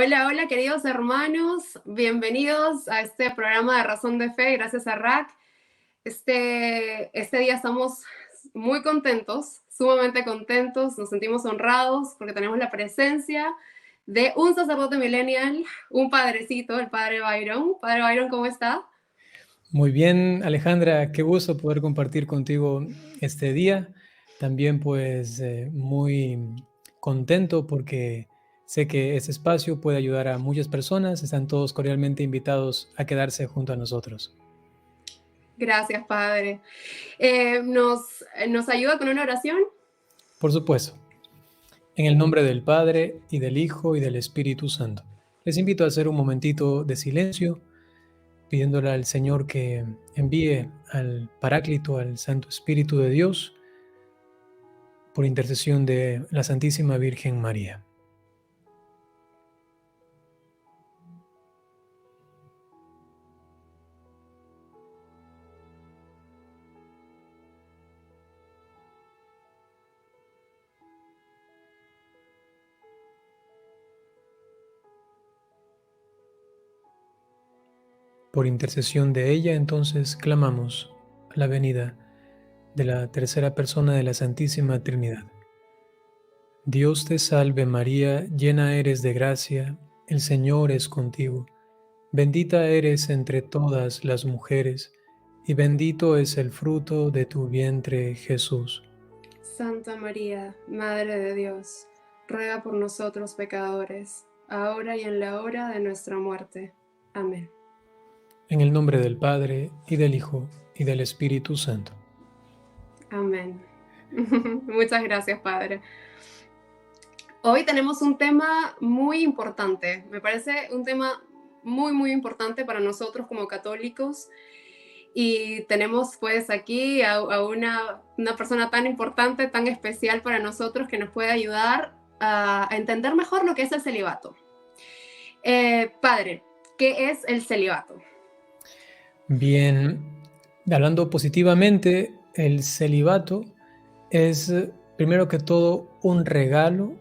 Hola, hola queridos hermanos, bienvenidos a este programa de Razón de Fe, gracias a RAC. Este día estamos muy contentos, sumamente contentos, nos sentimos honrados porque tenemos la presencia de un sacerdote millennial, un padrecito, el padre Byron. Padre Byron, ¿cómo está? Muy bien, Alejandra, qué gusto poder compartir contigo este día. También pues muy contento porque sé que este espacio puede ayudar a muchas personas. Están todos cordialmente invitados a quedarse junto a nosotros. Gracias, padre. ¿Nos ayuda con una oración? Por supuesto, en el nombre del Padre y del Hijo y del Espíritu Santo. Les invito a hacer un momentito de silencio, pidiéndole al Señor que envíe al Paráclito, al Santo Espíritu de Dios, por intercesión de la Santísima Virgen María. Por intercesión de ella, entonces, clamamos la venida de la tercera persona de la Santísima Trinidad. Dios te salve María, llena eres de gracia, el Señor es contigo. Bendita eres entre todas las mujeres, y bendito es el fruto de tu vientre, Jesús. Santa María, Madre de Dios, ruega por nosotros pecadores, ahora y en la hora de nuestra muerte. Amén. En el nombre del Padre, y del Hijo, y del Espíritu Santo. Amén. Muchas gracias, Padre. Hoy tenemos un tema muy importante. Me parece un tema muy, muy importante para nosotros como católicos. Y tenemos pues aquí a una persona tan importante, tan especial para nosotros que nos puede ayudar a entender mejor lo que es el celibato. Padre, ¿qué es el celibato? Bien, hablando positivamente, el celibato es, primero que todo, un regalo,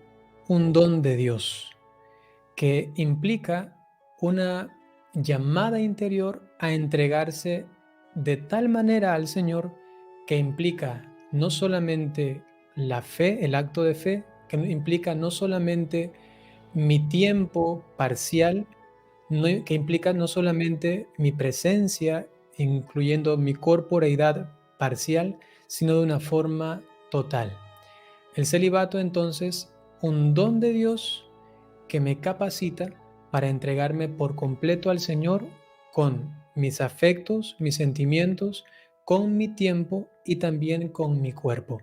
un don de Dios, que implica una llamada interior a entregarse de tal manera al Señor que implica no solamente la fe, el acto de fe, que implica no solamente mi tiempo parcial, que implica no solamente mi presencia, incluyendo mi corporeidad parcial, sino de una forma total. El celibato, entonces, un don de Dios que me capacita para entregarme por completo al Señor con mis afectos, mis sentimientos, con mi tiempo y también con mi cuerpo.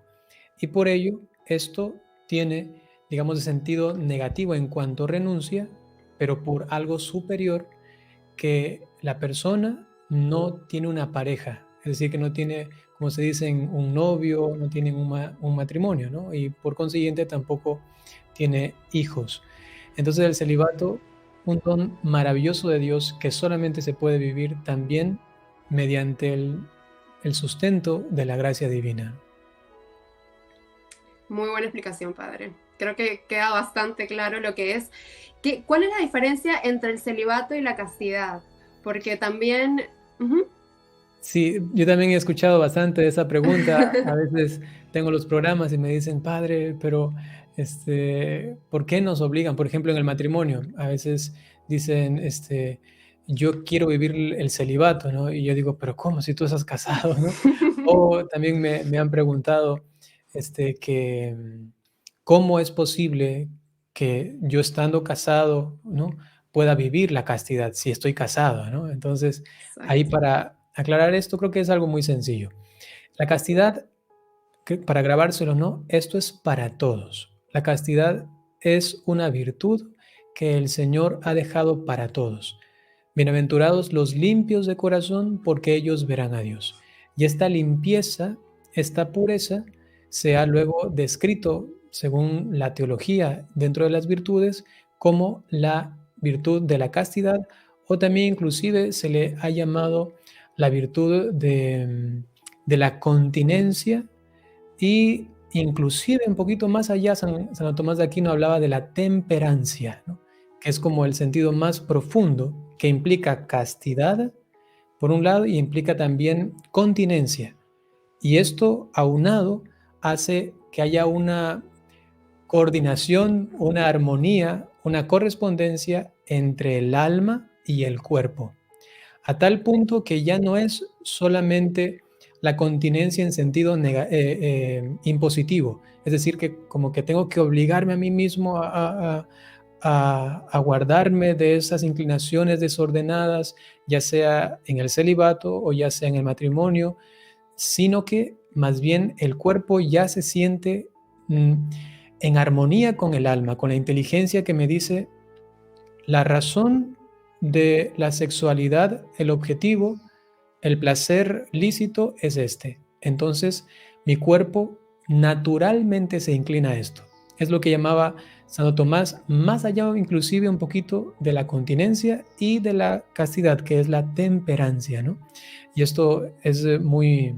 Y por ello, esto tiene, digamos, de sentido negativo en cuanto renuncia, pero por algo superior, que la persona no tiene una pareja, es decir, que no tiene, como se dice, un novio, no tiene un matrimonio, ¿no? Y por consiguiente tampoco tiene hijos. Entonces el celibato, un don maravilloso de Dios que solamente se puede vivir también mediante el sustento de la gracia divina. Muy buena explicación, Padre. Creo que queda bastante claro lo que es. ¿Cuál es la diferencia entre el celibato y la castidad? Porque también... Sí, yo también he escuchado bastante de esa pregunta. A veces tengo los programas y me dicen, padre, pero ¿por qué nos obligan? Por ejemplo, en el matrimonio, a veces dicen, yo quiero vivir el celibato, ¿no? Y yo digo, pero ¿cómo? Si tú estás casado, ¿no? O también me han preguntado, que cómo es posible que yo estando casado, ¿no? Pueda vivir la castidad si estoy casado, ¿no? Entonces, ahí Exacto. para aclarar esto creo que es algo muy sencillo. La castidad, para grabárselo, ¿no? Esto es para todos. La castidad es una virtud que el Señor ha dejado para todos. Bienaventurados los limpios de corazón, porque ellos verán a Dios. Y esta limpieza, esta pureza, se ha luego descrito, según la teología dentro de las virtudes, como la virtud de la castidad, o también inclusive se le ha llamado la virtud de la continencia, y inclusive un poquito más allá Santo Tomás de Aquino hablaba de la temperancia, ¿no? que es como el sentido más profundo, que implica castidad, por un lado, y implica también continencia. Y esto aunado hace que haya una coordinación, una armonía, una correspondencia entre el alma y el cuerpo, a tal punto que ya no es solamente la continencia en sentido impositivo, es decir, que como que tengo que obligarme a mí mismo a guardarme de esas inclinaciones desordenadas, ya sea en el celibato o ya sea en el matrimonio, sino que más bien el cuerpo ya se siente en armonía con el alma, con la inteligencia que me dice la razón de la sexualidad, el objetivo, el placer lícito es este. Entonces, mi cuerpo naturalmente se inclina a esto. Es lo que llamaba Santo Tomás, más allá inclusive un poquito de la continencia y de la castidad, que es la temperancia, ¿no? Y esto es muy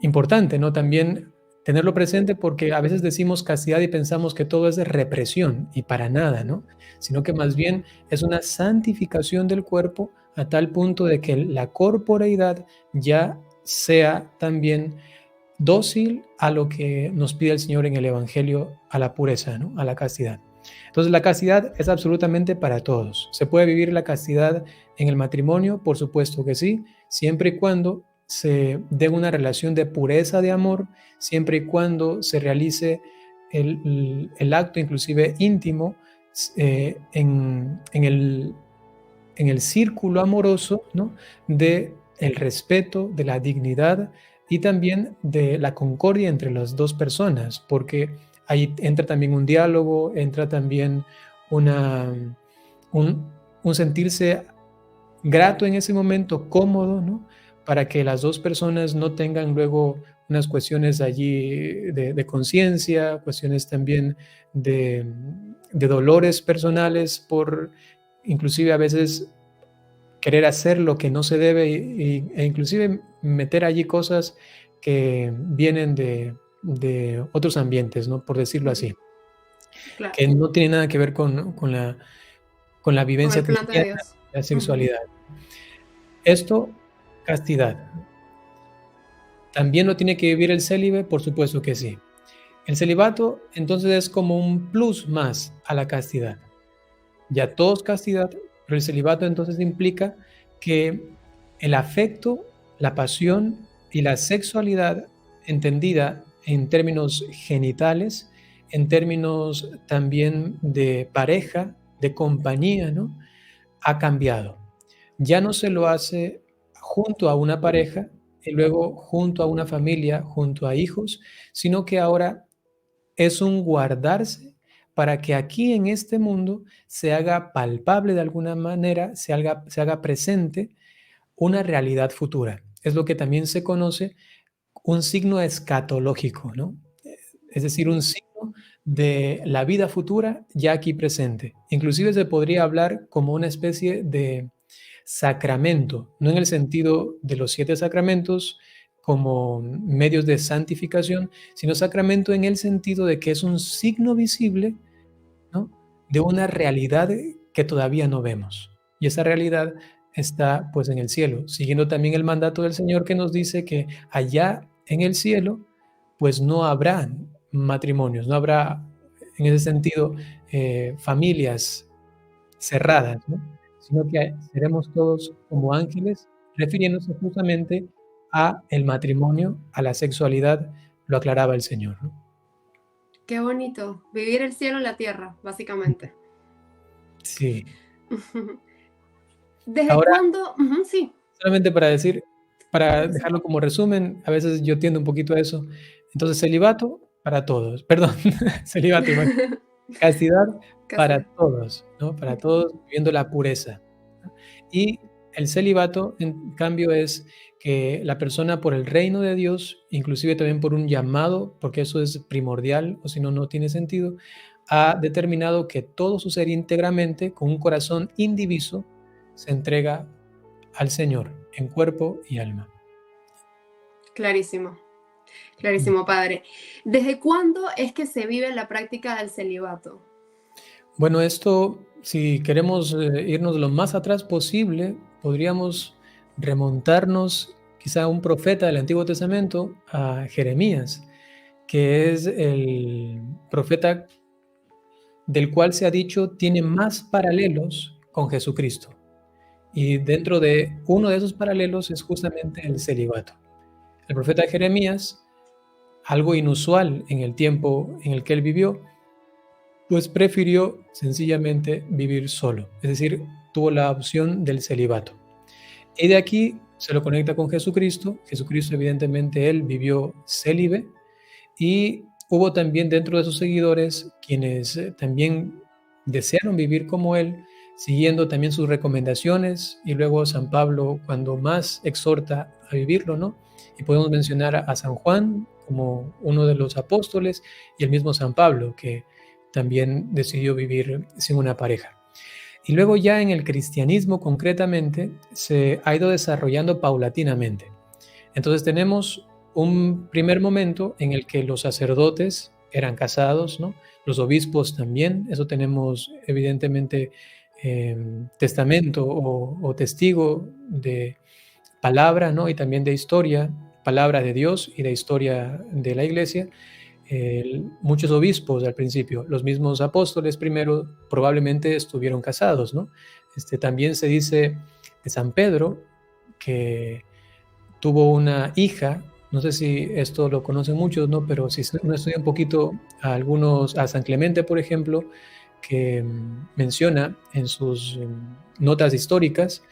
importante, ¿no? También tenerlo presente porque a veces decimos castidad y pensamos que todo es de represión y para nada, ¿no? Sino que más bien es una santificación del cuerpo a tal punto de que la corporeidad ya sea también dócil a lo que nos pide el Señor en el Evangelio, a la pureza, ¿no? A la castidad. Entonces la castidad es absolutamente para todos. ¿Se puede vivir la castidad en el matrimonio? Por supuesto que sí, siempre y cuando se dé una relación de pureza de amor, siempre y cuando se realice el acto inclusive íntimo en el círculo amoroso, ¿no? De el respeto, de la dignidad y también de la concordia entre las dos personas, porque ahí entra también un diálogo, entra también una, un, un sentirse grato en ese momento, cómodo, ¿no? Para que las dos personas no tengan luego unas cuestiones allí de conciencia, cuestiones también de dolores personales por inclusive a veces querer hacer lo que no se debe e inclusive meter allí cosas que vienen de otros ambientes, ¿no? Por decirlo así, Claro, que no tiene nada que ver con la con vivencia el plan de cristiana, Dios. la Ujú. sexualidad. Esto, castidad. ¿También lo tiene que vivir el célibe? Por supuesto que sí. El celibato entonces es como un plus más a la castidad. Ya todo es castidad, pero el celibato entonces implica que el afecto, la pasión y la sexualidad entendida en términos genitales, en términos también de pareja, de compañía, ¿no? Ha cambiado. Ya no se lo hace junto a una pareja y luego junto a una familia, junto a hijos, sino que ahora es un guardarse para que aquí en este mundo se haga palpable de alguna manera, se haga presente una realidad futura. Es lo que también se conoce un signo escatológico, ¿no? Es decir, un signo de la vida futura ya aquí presente. Inclusive se podría hablar como una especie de sacramento, no en el sentido de los 7 sacramentos como medios de santificación, sino sacramento en el sentido de que es un signo visible, ¿no? De una realidad que todavía no vemos. Y esa realidad está pues en el cielo, siguiendo también el mandato del Señor que nos dice que allá en el cielo pues no habrá matrimonios, no habrá en ese sentido familias cerradas, ¿no? Sino que seremos todos como ángeles, refiriéndose justamente a el matrimonio, a la sexualidad, lo aclaraba el Señor, ¿no? Qué bonito. Vivir el cielo en la tierra, básicamente. Sí. ¿Desde Ahora, cuándo? Ujú, sí. solamente para decir, para Sí, sí. dejarlo como resumen, a veces yo tiendo un poquito a eso. Entonces, celibato para todos, perdón, celibato, castidad para Casi. todos, ¿no? Para todos viviendo la pureza, ¿no? Y el celibato, en cambio, es que la persona por el reino de Dios, inclusive también por un llamado, porque eso es primordial, o si no, no tiene sentido, ha determinado que todo su ser íntegramente, con un corazón indiviso, se entrega al Señor en cuerpo y alma. Clarísimo, clarísimo, padre. ¿Desde cuándo es que se vive la práctica del celibato? Bueno, esto, si queremos irnos lo más atrás posible, podríamos remontarnos quizá a un profeta del Antiguo Testamento, a Jeremías, que es el profeta del cual se ha dicho tiene más paralelos con Jesucristo. Y dentro de uno de esos paralelos es justamente el celibato. El profeta Jeremías, algo inusual en el tiempo en el que él vivió, pues prefirió sencillamente vivir solo, es decir, tuvo la opción del celibato. Y de aquí se lo conecta con Jesucristo. Jesucristo, evidentemente, él vivió célibe, y hubo también dentro de sus seguidores quienes también desearon vivir como él, siguiendo también sus recomendaciones, y luego San Pablo cuando más exhorta a vivirlo, ¿no? Y podemos mencionar a San Juan como uno de los apóstoles, y el mismo San Pablo, que también decidió vivir sin una pareja. Y luego ya en el cristianismo concretamente se ha ido desarrollando paulatinamente. Entonces tenemos un primer momento en el que los sacerdotes eran casados, ¿no? Los obispos también, eso tenemos evidentemente testamento o testigo de palabra, ¿no? Y también de historia, palabra de Dios y de historia de la iglesia. Muchos obispos al principio, los mismos apóstoles primero probablemente estuvieron casados, ¿no? También se dice de San Pedro que tuvo una hija, no sé si esto lo conocen muchos, ¿no? Pero si uno estudia un poquito a San Clemente, por ejemplo, que menciona en sus notas históricas,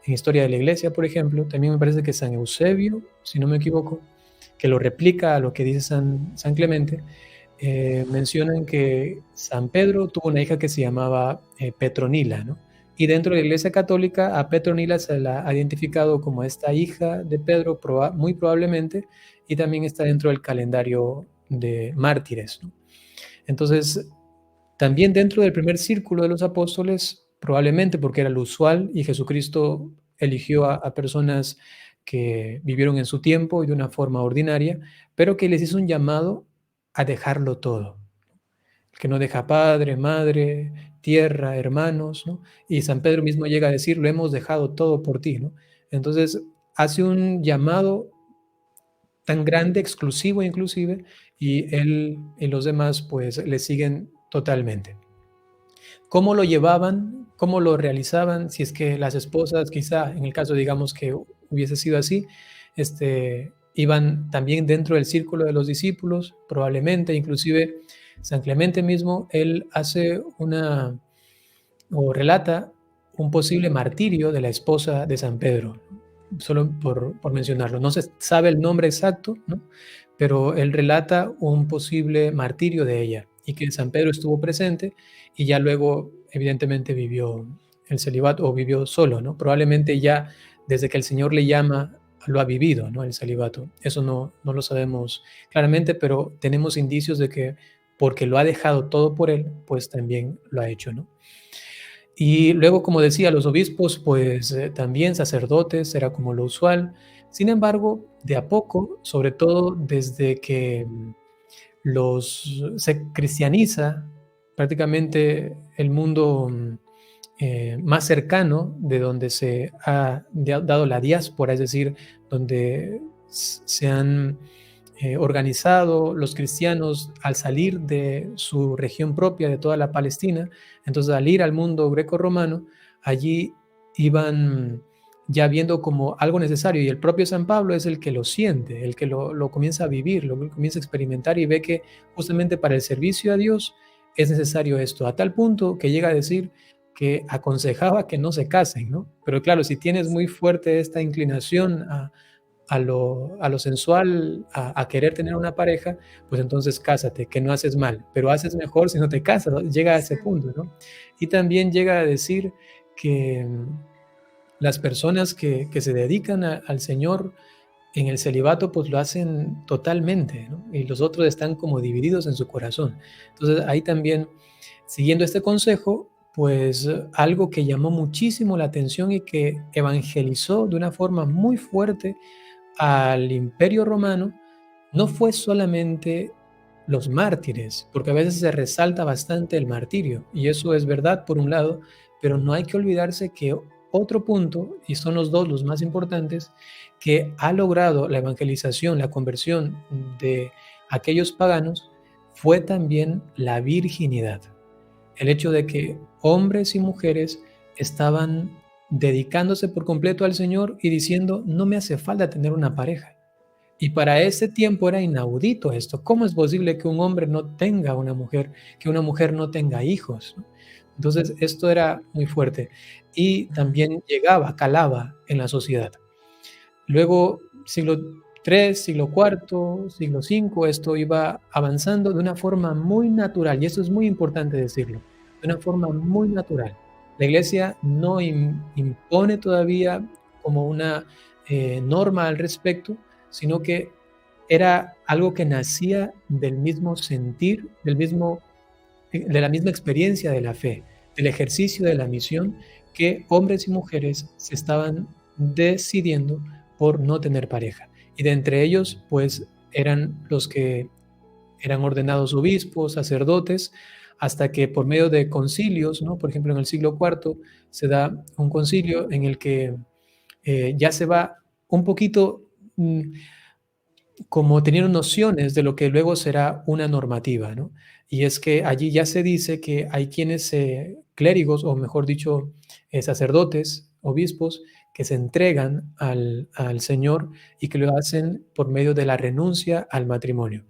en Historia de la Iglesia, por ejemplo, también me parece que San Eusebio, si no me equivoco, que lo replica a lo que dice San Clemente, mencionan que San Pedro tuvo una hija que se llamaba Petronila, ¿no? Y dentro de la Iglesia Católica a Petronila se la ha identificado como esta hija de Pedro, muy probablemente, y también está dentro del calendario de mártires, ¿no? Entonces, también dentro del primer círculo de los apóstoles, probablemente porque era lo usual y Jesucristo eligió a personas que vivieron en su tiempo y de una forma ordinaria, pero que les hizo un llamado a dejarlo todo. El que no deja padre, madre, tierra, hermanos, ¿no? Y San Pedro mismo llega a decir, lo hemos dejado todo por ti, ¿no? Entonces, hace un llamado tan grande, exclusivo inclusive, y él y los demás pues le siguen totalmente. ¿Cómo lo llevaban? ¿Cómo lo realizaban? Si es que las esposas, quizá en el caso digamos que hubiese sido así, iban también dentro del círculo de los discípulos, probablemente, inclusive San Clemente mismo, él hace o relata un posible martirio de la esposa de San Pedro, solo por mencionarlo. No se sabe el nombre exacto, ¿no? Pero él relata un posible martirio de ella y que San Pedro estuvo presente y ya luego evidentemente vivió el celibato o vivió solo, ¿no? Probablemente ya desde que el Señor le llama lo ha vivido, ¿no? El celibato. Eso no lo sabemos claramente, pero tenemos indicios de que porque lo ha dejado todo por él, pues también lo ha hecho, ¿no? Y luego, como decía, los obispos, pues también sacerdotes, era como lo usual. Sin embargo, de a poco, sobre todo desde que se cristianiza prácticamente el mundo más cercano de donde se ha dado la diáspora, es decir, donde se han organizado los cristianos al salir de su región propia, de toda la Palestina. Entonces, al ir al mundo greco-romano, allí iban ya viendo como algo necesario, y el propio San Pablo es el que lo siente, el que lo comienza a vivir, lo comienza a experimentar y ve que justamente para el servicio a Dios es necesario esto, a tal punto que llega a decir que aconsejaba que no se casen, ¿no? Pero claro, si tienes muy fuerte esta inclinación a lo sensual, a querer tener una pareja, pues entonces cásate, que no haces mal, pero haces mejor si no te casas, ¿no? Llega a ese punto, ¿no? Y también llega a decir que las personas que se dedican al Señor en el celibato, pues lo hacen totalmente, ¿no? Y los otros están como divididos en su corazón. Entonces ahí también, siguiendo este consejo, pues algo que llamó muchísimo la atención y que evangelizó de una forma muy fuerte al Imperio Romano, no fue solamente los mártires, porque a veces se resalta bastante el martirio, y eso es verdad por un lado, pero no hay que olvidarse que otro punto, y son los dos los más importantes, que ha logrado la evangelización, la conversión de aquellos paganos, fue también la virginidad. El hecho de que hombres y mujeres estaban dedicándose por completo al Señor y diciendo, no me hace falta tener una pareja. Y para ese tiempo era inaudito esto. ¿Cómo es posible que un hombre no tenga una mujer, que una mujer no tenga hijos? Entonces, esto era muy fuerte y también llegaba, calaba en la sociedad. Luego, siglo III, siglo IV, siglo V, esto iba avanzando de una forma muy natural, y esto es muy importante decirlo, de una forma muy natural. La Iglesia no impone todavía como una norma al respecto, sino que era algo que nacía del mismo sentir, de la misma experiencia de la fe, del ejercicio de la misión, que hombres y mujeres se estaban decidiendo por no tener pareja. Y de entre ellos, pues, eran los que eran ordenados obispos, sacerdotes, hasta que por medio de concilios, ¿no? Por ejemplo, en el siglo IV se da un concilio en el que ya se va un poquito como teniendo nociones de lo que luego será una normativa, ¿no? Y es que allí ya se dice que hay quienes, clérigos, o mejor dicho, sacerdotes, obispos, que se entregan al Señor y que lo hacen por medio de la renuncia al matrimonio.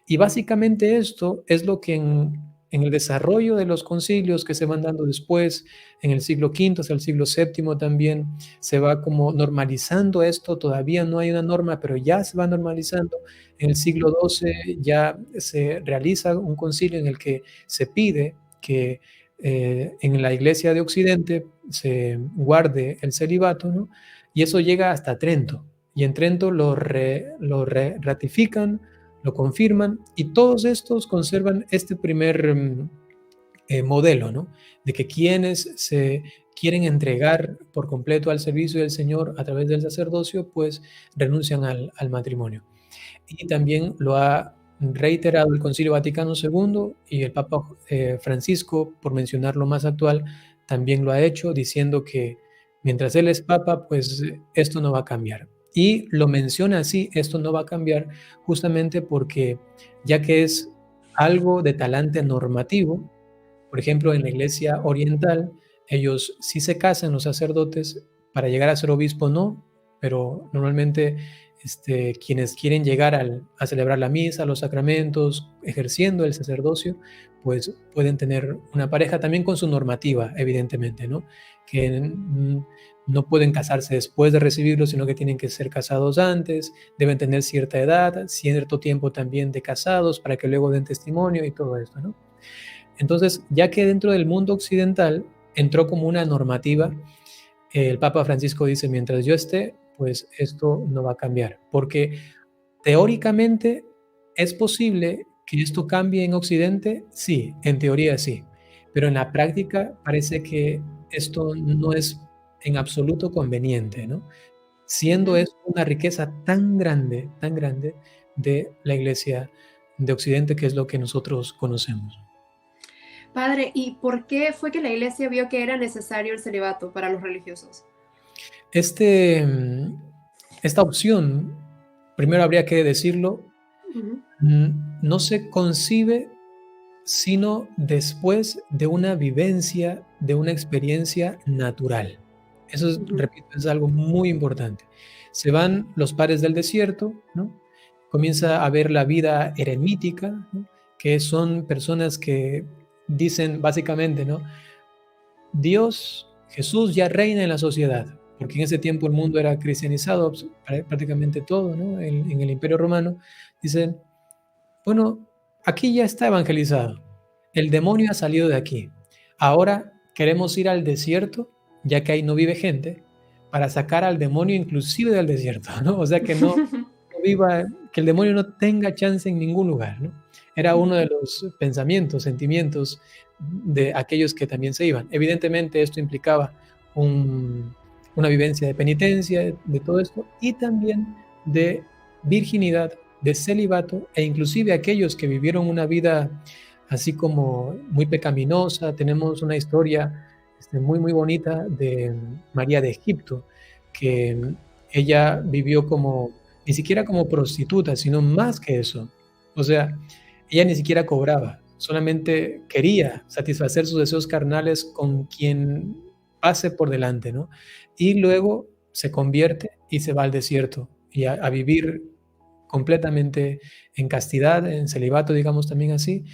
Y básicamente esto es lo que en el desarrollo de los concilios que se van dando después, en el siglo V hasta el siglo VII también, se va como normalizando esto. Todavía no hay una norma, pero ya se va normalizando. En el siglo XII ya se realiza un concilio en el que se pide que en la Iglesia de Occidente se guarde el celibato, ¿no? Y eso llega hasta Trento. Y en Trento lo ratifican, lo confirman, y todos estos conservan este primer modelo, ¿no? De que quienes se quieren entregar por completo al servicio del Señor a través del sacerdocio, pues renuncian al matrimonio. Y también lo ha reiterado el Concilio Vaticano II, y el Papa Francisco, por mencionar lo más actual, también lo ha hecho, diciendo que mientras él es Papa, pues esto no va a cambiar. Y lo menciona así, esto no va a cambiar, justamente porque ya que es algo de talante normativo. Por ejemplo, en la Iglesia oriental, ellos sí se casan, los sacerdotes, para llegar a ser obispo no, pero normalmente quienes quieren llegar a celebrar la misa, los sacramentos, ejerciendo el sacerdocio, pues pueden tener una pareja también con su normativa, evidentemente, ¿no? Que no pueden casarse después de recibirlo, sino que tienen que ser casados antes, deben tener cierta edad, cierto tiempo también de casados para que luego den testimonio y todo esto, ¿no? Entonces, ya que dentro del mundo occidental entró como una normativa, el Papa Francisco dice, mientras yo esté, pues esto no va a cambiar, porque teóricamente es posible que esto cambie en Occidente, sí, en teoría sí, pero en la práctica parece que esto no es en absoluto conveniente, ¿no? Siendo eso una riqueza tan grande de la Iglesia de Occidente, que es lo que nosotros conocemos. Padre, ¿y por qué fue que la iglesia vio que era necesario el celibato para los religiosos? Este, esta opción, primero habría que decirlo, Ujú. no se concibe sino después de una vivencia, de una experiencia natural. Eso es, Ujú. repito, es algo muy importante. Se van los padres del desierto, ¿no? Comienza a ver la vida eremítica, ¿no? Que son personas que dicen básicamente, ¿no? Dios, Jesús ya reina en la sociedad, porque en ese tiempo el mundo era cristianizado, prácticamente todo, ¿no? En el Imperio Romano. Dicen, bueno, aquí ya está evangelizado, el demonio ha salido de aquí, ahora queremos ir al desierto, ya que ahí no vive gente, para sacar al demonio inclusive del desierto, ¿no? O sea, que no viva, que el demonio no tenga chance en ningún lugar, ¿no? Era uno de los pensamientos, sentimientos de aquellos que también se iban. Evidentemente esto implicaba una vivencia de penitencia, de todo esto, y también de virginidad, de celibato, e inclusive aquellos que vivieron una vida así como muy pecaminosa. Tenemos una historia muy, muy bonita de María de Egipto, que ella vivió como, ni siquiera como prostituta, sino más que eso. O sea, ella ni siquiera cobraba, solamente quería satisfacer sus deseos carnales con quien pase por delante, ¿no? Y luego se convierte y se va al desierto y a vivir completamente en castidad, en celibato, digamos también así,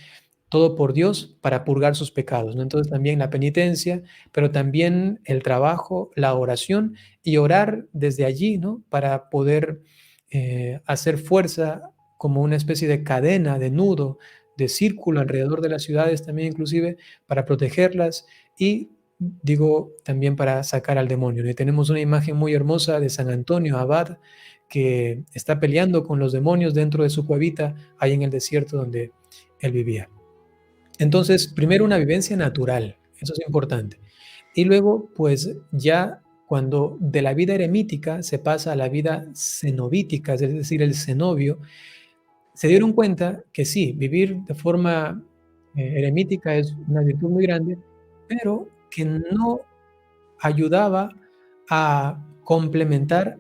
todo por Dios para purgar sus pecados, ¿no? Entonces también la penitencia, pero también el trabajo, la oración y orar desde allí, ¿no? Para poder hacer fuerza como una especie de cadena, de nudo, de círculo alrededor de las ciudades también inclusive, para protegerlas y digo también para sacar al demonio, ¿no? Y tenemos una imagen muy hermosa de San Antonio Abad que está peleando con los demonios dentro de su cuevita ahí en el desierto donde él vivía. Entonces, primero una vivencia natural, eso es importante. Y luego, pues ya cuando de la vida eremítica se pasa a la vida cenobítica, es decir, el cenobio, se dieron cuenta que sí, vivir de forma eremítica es una virtud muy grande, pero que no ayudaba a complementar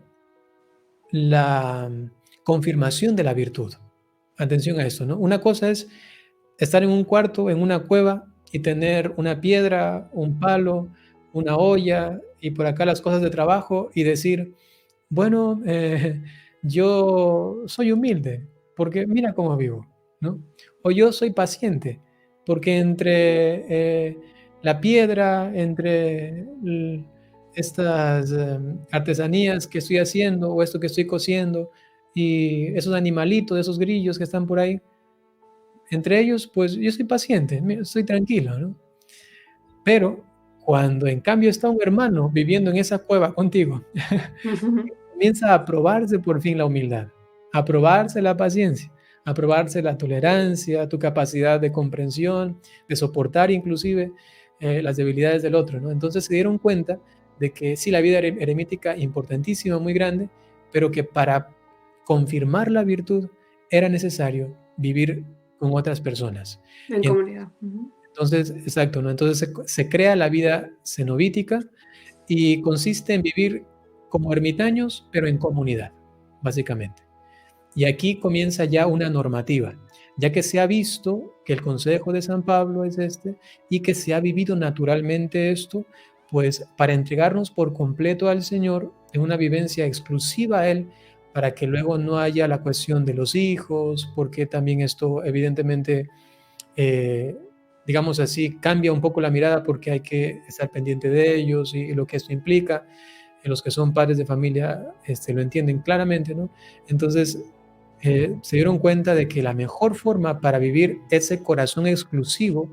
la confirmación de la virtud. Atención a esto, ¿no? Una cosa es estar en un cuarto, en una cueva y tener una piedra, un palo, una olla y por acá las cosas de trabajo y decir, bueno, yo soy humilde porque mira cómo vivo, ¿no? O yo soy paciente porque entre la piedra, entre estas artesanías que estoy haciendo o esto que estoy cosiendo y esos animalitos, esos grillos que están por ahí, entre ellos, pues yo soy paciente, estoy tranquilo, ¿no? Pero cuando en cambio está un hermano viviendo en esa cueva contigo, comienza a probarse por fin la humildad, a probarse la paciencia, a probarse la tolerancia, tu capacidad de comprensión, de soportar inclusive las debilidades del otro, ¿no? Entonces se dieron cuenta de que sí, la vida eremítica importantísima, muy grande, pero que para confirmar la virtud era necesario vivir con otras personas. En Y comunidad. entonces, exacto, ¿no? Entonces se crea la vida cenobítica y consiste en vivir como ermitaños, pero en comunidad, básicamente. Y aquí comienza ya una normativa, ya que se ha visto que el consejo de San Pablo es este y que se ha vivido naturalmente esto, pues para entregarnos por completo al Señor en una vivencia exclusiva a Él, para que luego no haya la cuestión de los hijos, porque también esto evidentemente eh, digamos así, cambia un poco la mirada porque hay que estar pendiente de ellos y lo que esto implica. Los que son padres de familia lo entienden claramente, ¿no? Entonces, se dieron cuenta de que la mejor forma para vivir ese corazón exclusivo,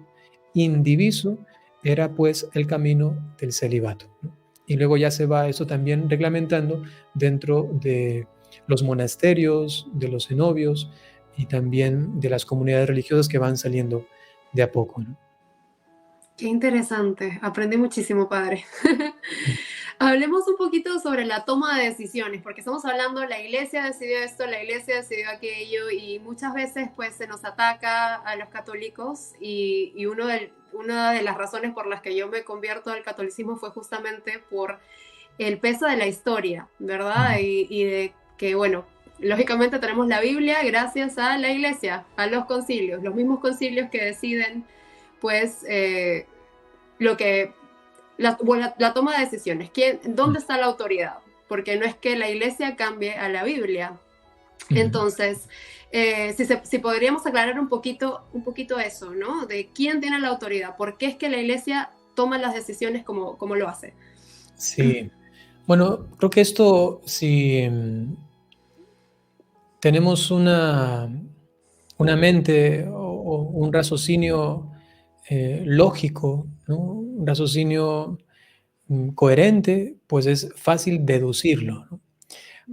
indiviso, era pues el camino del celibato, ¿no? Y luego ya se va eso también reglamentando dentro de los monasterios, de los cenobios y también de las comunidades religiosas que van saliendo de a poco, ¿no? Qué interesante, aprendí muchísimo, padre. Hablemos un poquito sobre la toma de decisiones, porque estamos hablando, la iglesia decidió esto, la iglesia decidió aquello, y muchas veces pues se nos ataca a los católicos, y una de las razones por las que yo me convierto al catolicismo fue justamente por el peso de la historia, ¿verdad? Y de que, bueno, lógicamente tenemos la Biblia gracias a la iglesia, a los concilios, los mismos concilios que deciden pues lo que la toma de decisiones. ¿Dónde está la autoridad? Porque no es que la iglesia cambie a la Biblia. Entonces, si podríamos aclarar un poquito eso, ¿no? De quién tiene la autoridad, por qué es que la iglesia toma las decisiones como lo hace. Sí, bueno, creo que esto, si tenemos una mente o un raciocinio lógico, ¿no? Un raciocinio coherente, pues es fácil deducirlo, ¿no?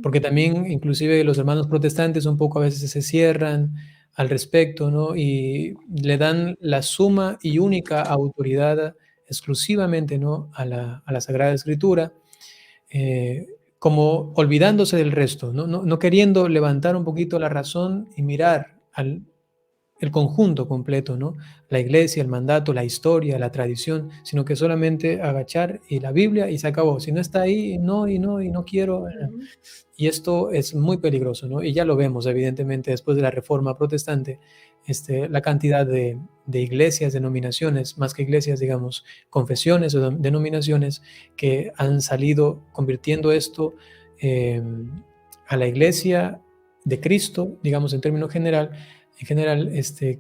Porque también inclusive los hermanos protestantes un poco a veces se cierran al respecto, ¿no? Y le dan la suma y única autoridad exclusivamente, ¿no? A la Sagrada Escritura, como olvidándose del resto, no queriendo levantar un poquito la razón y mirar el conjunto completo, ¿no? La iglesia, el mandato, la historia, la tradición, sino que solamente agachar y la Biblia y se acabó. Si no está ahí, no, y no quiero. Y esto es muy peligroso, ¿no? Y ya lo vemos, evidentemente, después de la Reforma Protestante, la cantidad de iglesias, denominaciones, más que iglesias, digamos, confesiones o denominaciones que han salido convirtiendo esto a la iglesia de Cristo, digamos, en términos general,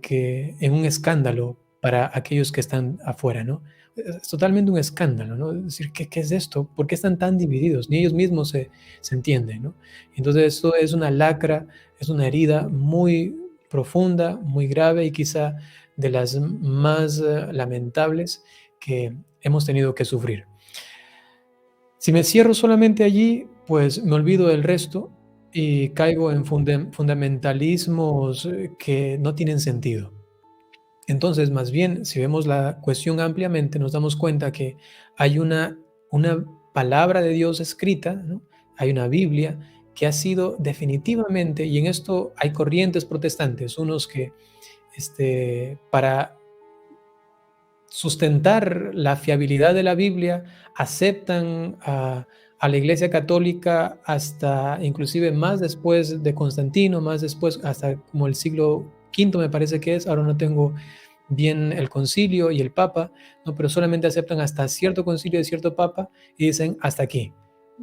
que en un escándalo para aquellos que están afuera, ¿no? Es totalmente un escándalo, ¿no? Es decir, ¿qué es esto? ¿Por qué están tan divididos? Ni ellos mismos se entienden, ¿no? Entonces esto es una lacra, es una herida muy profunda, muy grave y quizá de las más lamentables que hemos tenido que sufrir. Si me cierro solamente allí, pues me olvido del resto y caigo en fundamentalismos que no tienen sentido. Entonces, más bien, si vemos la cuestión ampliamente, nos damos cuenta que hay una palabra de Dios escrita, ¿no? Hay una Biblia que ha sido definitivamente, y en esto hay corrientes protestantes, unos que para sustentar la fiabilidad de la Biblia aceptan a la Iglesia Católica hasta inclusive más después de Constantino, más después hasta como el siglo V me parece que es, ahora no tengo bien el concilio y el papa, ¿no? Pero solamente aceptan hasta cierto concilio de cierto papa y dicen hasta aquí.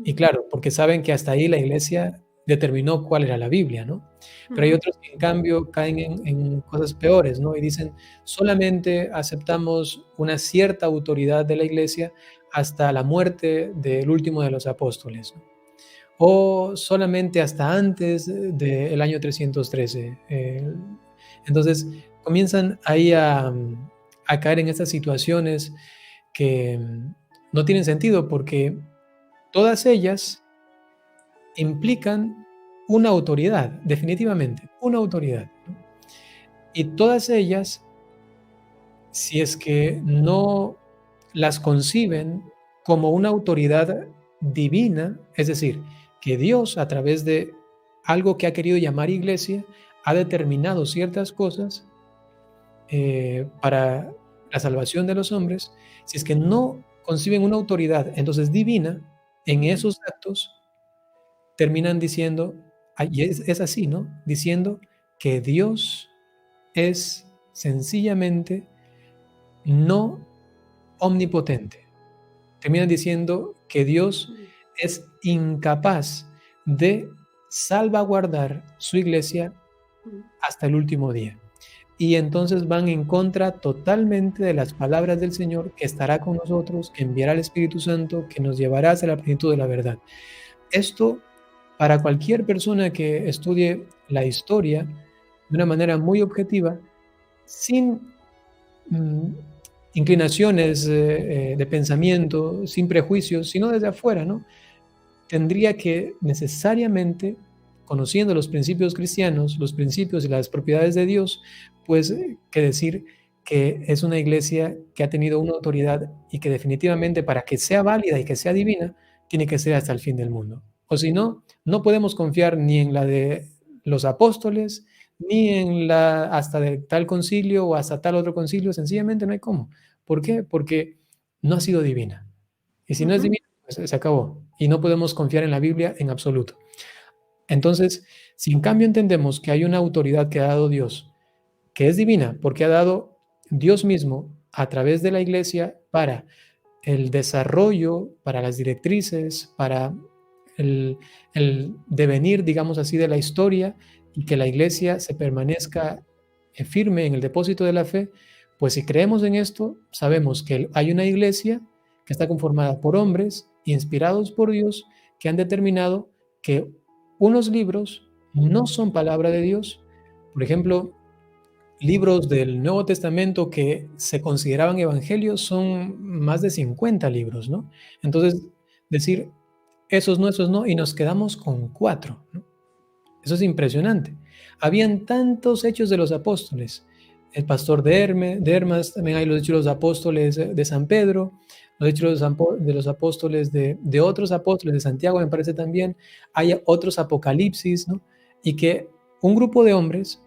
Y claro, porque saben que hasta ahí la iglesia determinó cuál era la Biblia, ¿no? Pero hay otros que en cambio caen en cosas peores, ¿no? Y dicen solamente aceptamos una cierta autoridad de la iglesia hasta la muerte del último de los apóstoles, ¿no? O solamente hasta antes del año 313. Entonces comienzan ahí a caer en estas situaciones que no tienen sentido porque todas ellas implican una autoridad, definitivamente, una autoridad, ¿no? Y todas ellas, si es que no las conciben como una autoridad divina, es decir, que Dios a través de algo que ha querido llamar iglesia, ha determinado ciertas cosas para la salvación de los hombres, si es que no conciben una autoridad entonces divina en esos actos, terminan diciendo, y es así, ¿no? Diciendo que Dios es sencillamente no omnipotente. Terminan diciendo que Dios es incapaz de salvaguardar su iglesia hasta el último día. Y entonces van en contra totalmente de las palabras del Señor, que estará con nosotros, que enviará al Espíritu Santo, que nos llevará hacia la plenitud de la verdad. Esto, para cualquier persona que estudie la historia de una manera muy objetiva, sin inclinaciones de pensamiento, sin prejuicios, sino desde afuera, ¿no? Tendría que necesariamente, conociendo los principios cristianos, los principios y las propiedades de Dios, pues que decir que es una iglesia que ha tenido una autoridad y que definitivamente para que sea válida y que sea divina, tiene que ser hasta el fin del mundo. O si no, no podemos confiar ni en la de los apóstoles, ni en la hasta de tal concilio o hasta tal otro concilio, sencillamente no hay cómo. ¿Por qué? Porque no ha sido divina. Y si no es divina, pues se acabó. Y no podemos confiar en la Biblia en absoluto. Entonces, si en cambio entendemos que hay una autoridad que ha dado Dios, que es divina, porque ha dado Dios mismo a través de la iglesia para el desarrollo, para las directrices, para el devenir, digamos así, de la historia y que la iglesia se permanezca firme en el depósito de la fe, pues si creemos en esto, sabemos que hay una iglesia que está conformada por hombres inspirados por Dios que han determinado que unos libros no son palabra de Dios. Por ejemplo, libros del Nuevo Testamento que se consideraban evangelios son más de 50 libros, ¿no? Entonces, decir esos no, y nos quedamos con 4, ¿no? Eso es impresionante. Habían tantos hechos de los apóstoles. El pastor de Hermas, también hay los hechos de los apóstoles de San Pedro, los hechos de los apóstoles, de otros apóstoles, de Santiago me parece también, hay otros apocalipsis, ¿no? Y que un grupo de hombres,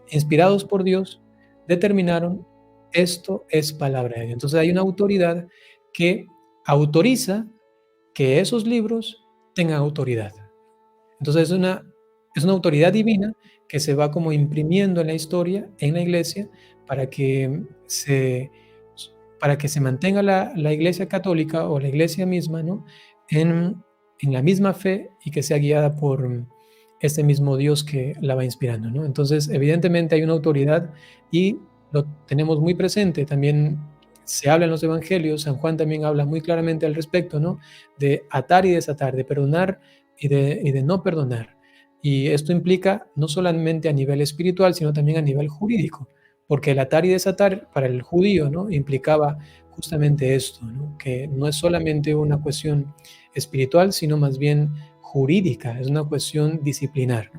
inspirados por Dios, determinaron esto es palabra de Dios. Entonces hay una autoridad que autoriza que esos libros tengan autoridad. Entonces es una autoridad divina que se va como imprimiendo en la historia, en la iglesia, para que se, para que se mantenga la iglesia católica o la iglesia misma, ¿no? en la misma fe y que sea guiada por este mismo Dios que la va inspirando, ¿no? Entonces, evidentemente hay una autoridad y lo tenemos muy presente. También se habla en los evangelios, San Juan también habla muy claramente al respecto, ¿no? De atar y desatar, de perdonar y de no perdonar. Y esto implica no solamente a nivel espiritual, sino también a nivel jurídico, porque el atar y desatar para el judío, ¿no? Implicaba justamente esto, ¿no? Que no es solamente una cuestión espiritual, sino más bien jurídica, es una cuestión disciplinar.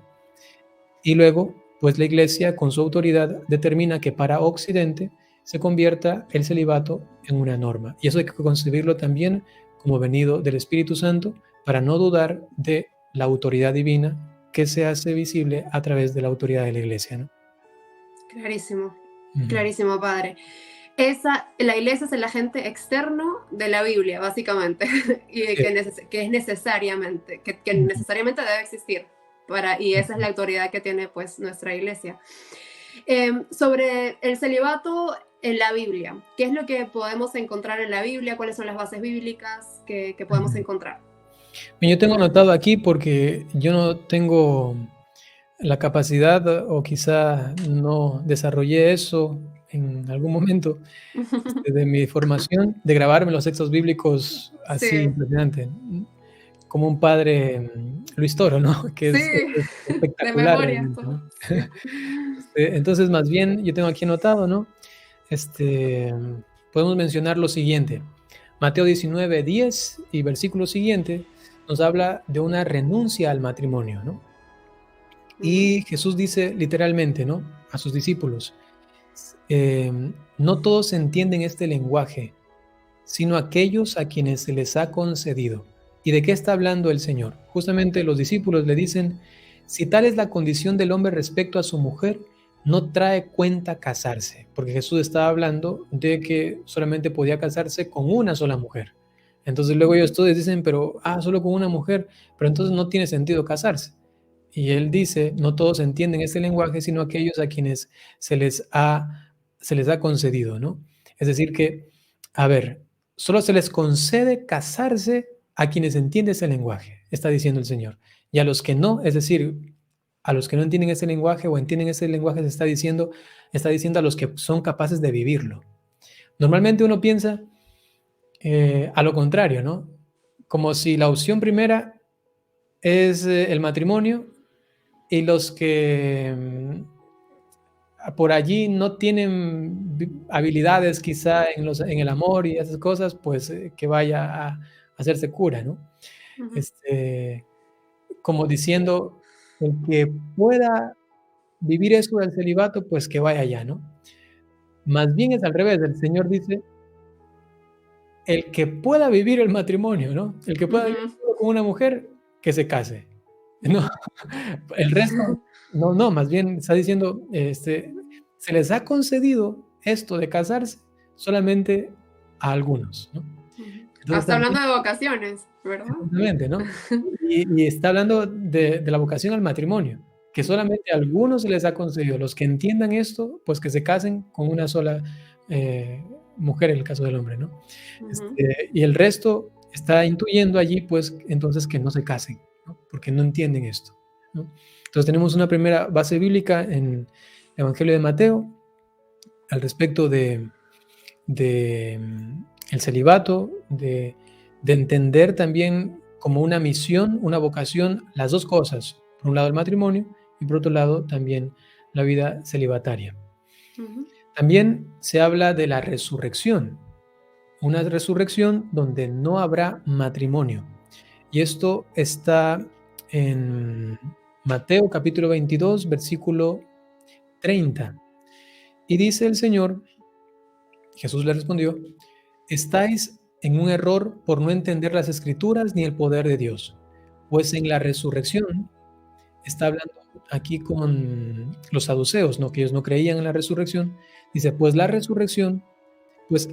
Y luego, pues la Iglesia, con su autoridad, determina que para Occidente se convierta el celibato en una norma. Y eso hay que concebirlo también como venido del Espíritu Santo, para no dudar de la autoridad divina que se hace visible a través de la autoridad de la Iglesia, ¿no? Clarísimo, clarísimo, padre. La iglesia es el agente externo de la Biblia, básicamente, y Sí. que es necesariamente, que necesariamente debe existir, y esa es la autoridad que tiene pues nuestra iglesia. Sobre el celibato en la Biblia, ¿qué es lo que podemos encontrar en la Biblia? ¿Cuáles son las bases bíblicas que podemos encontrar? Yo tengo anotado aquí porque yo no tengo la capacidad, o quizá no desarrollé eso en algún momento de mi formación, de grabarme los textos bíblicos así Sí, impresionante, como un padre Luis Toro, ¿no? Que sí, es de espectacular memoria. realmente, ¿no? Sí. Entonces, más bien, yo tengo aquí anotado, ¿no? Podemos mencionar lo siguiente. Mateo 19:10 y versículo siguiente nos habla de una renuncia al matrimonio, ¿no? Y Jesús dice literalmente, ¿no? A sus discípulos, no todos entienden este lenguaje, sino aquellos a quienes se les ha concedido. ¿Y de qué está hablando el Señor? Justamente los discípulos le dicen, si tal es la condición del hombre respecto a su mujer, no trae cuenta casarse, porque Jesús estaba hablando de que solamente podía casarse con una sola mujer. Entonces luego ellos todos dicen, pero, solo con una mujer, pero entonces no tiene sentido casarse. Y él dice, no todos entienden este lenguaje, sino aquellos a quienes se les ha concedido, ¿no? Es decir que, a ver, solo se les concede casarse a quienes entienden ese lenguaje, está diciendo el Señor. Y a los que no, es decir, a los que no entienden ese lenguaje o entienden ese lenguaje, está diciendo a los que son capaces de vivirlo. Normalmente uno piensa a lo contrario, ¿no? Como si la opción primera es el matrimonio y los que por allí no tienen habilidades quizá en el amor y esas cosas, pues que vaya a hacerse cura, ¿no? Como diciendo, el que pueda vivir eso del celibato, pues que vaya allá, ¿no? Más bien es al revés, el Señor dice, el que pueda vivir el matrimonio, ¿no? El que pueda vivir con una mujer, que se case. No, el resto, no, más bien está diciendo, se les ha concedido esto de casarse solamente a algunos, ¿no? Entonces Hasta hablando también, de vocaciones, ¿verdad? exactamente, ¿no? Y está hablando de la vocación al matrimonio, que solamente a algunos se les ha concedido. Los que entiendan esto, pues que se casen con una sola mujer, en el caso del hombre, ¿no? Y el resto está intuyendo allí, pues, entonces que no se casen, ¿no? Porque no entienden esto, ¿no? Entonces tenemos una primera base bíblica en el Evangelio de Mateo al respecto de el celibato, de entender también como una misión, una vocación, las dos cosas. Por un lado el matrimonio y por otro lado también la vida celibataria. También se habla de la resurrección, una resurrección donde no habrá matrimonio. Y esto está en Mateo capítulo 22, versículo 30. Y dice el Señor, Jesús le respondió, ¿estáis en un error por no entender las Escrituras ni el poder de Dios. Pues en la resurrección, está hablando aquí con los saduceos, ¿no? Que ellos no creían en la resurrección. Dice, pues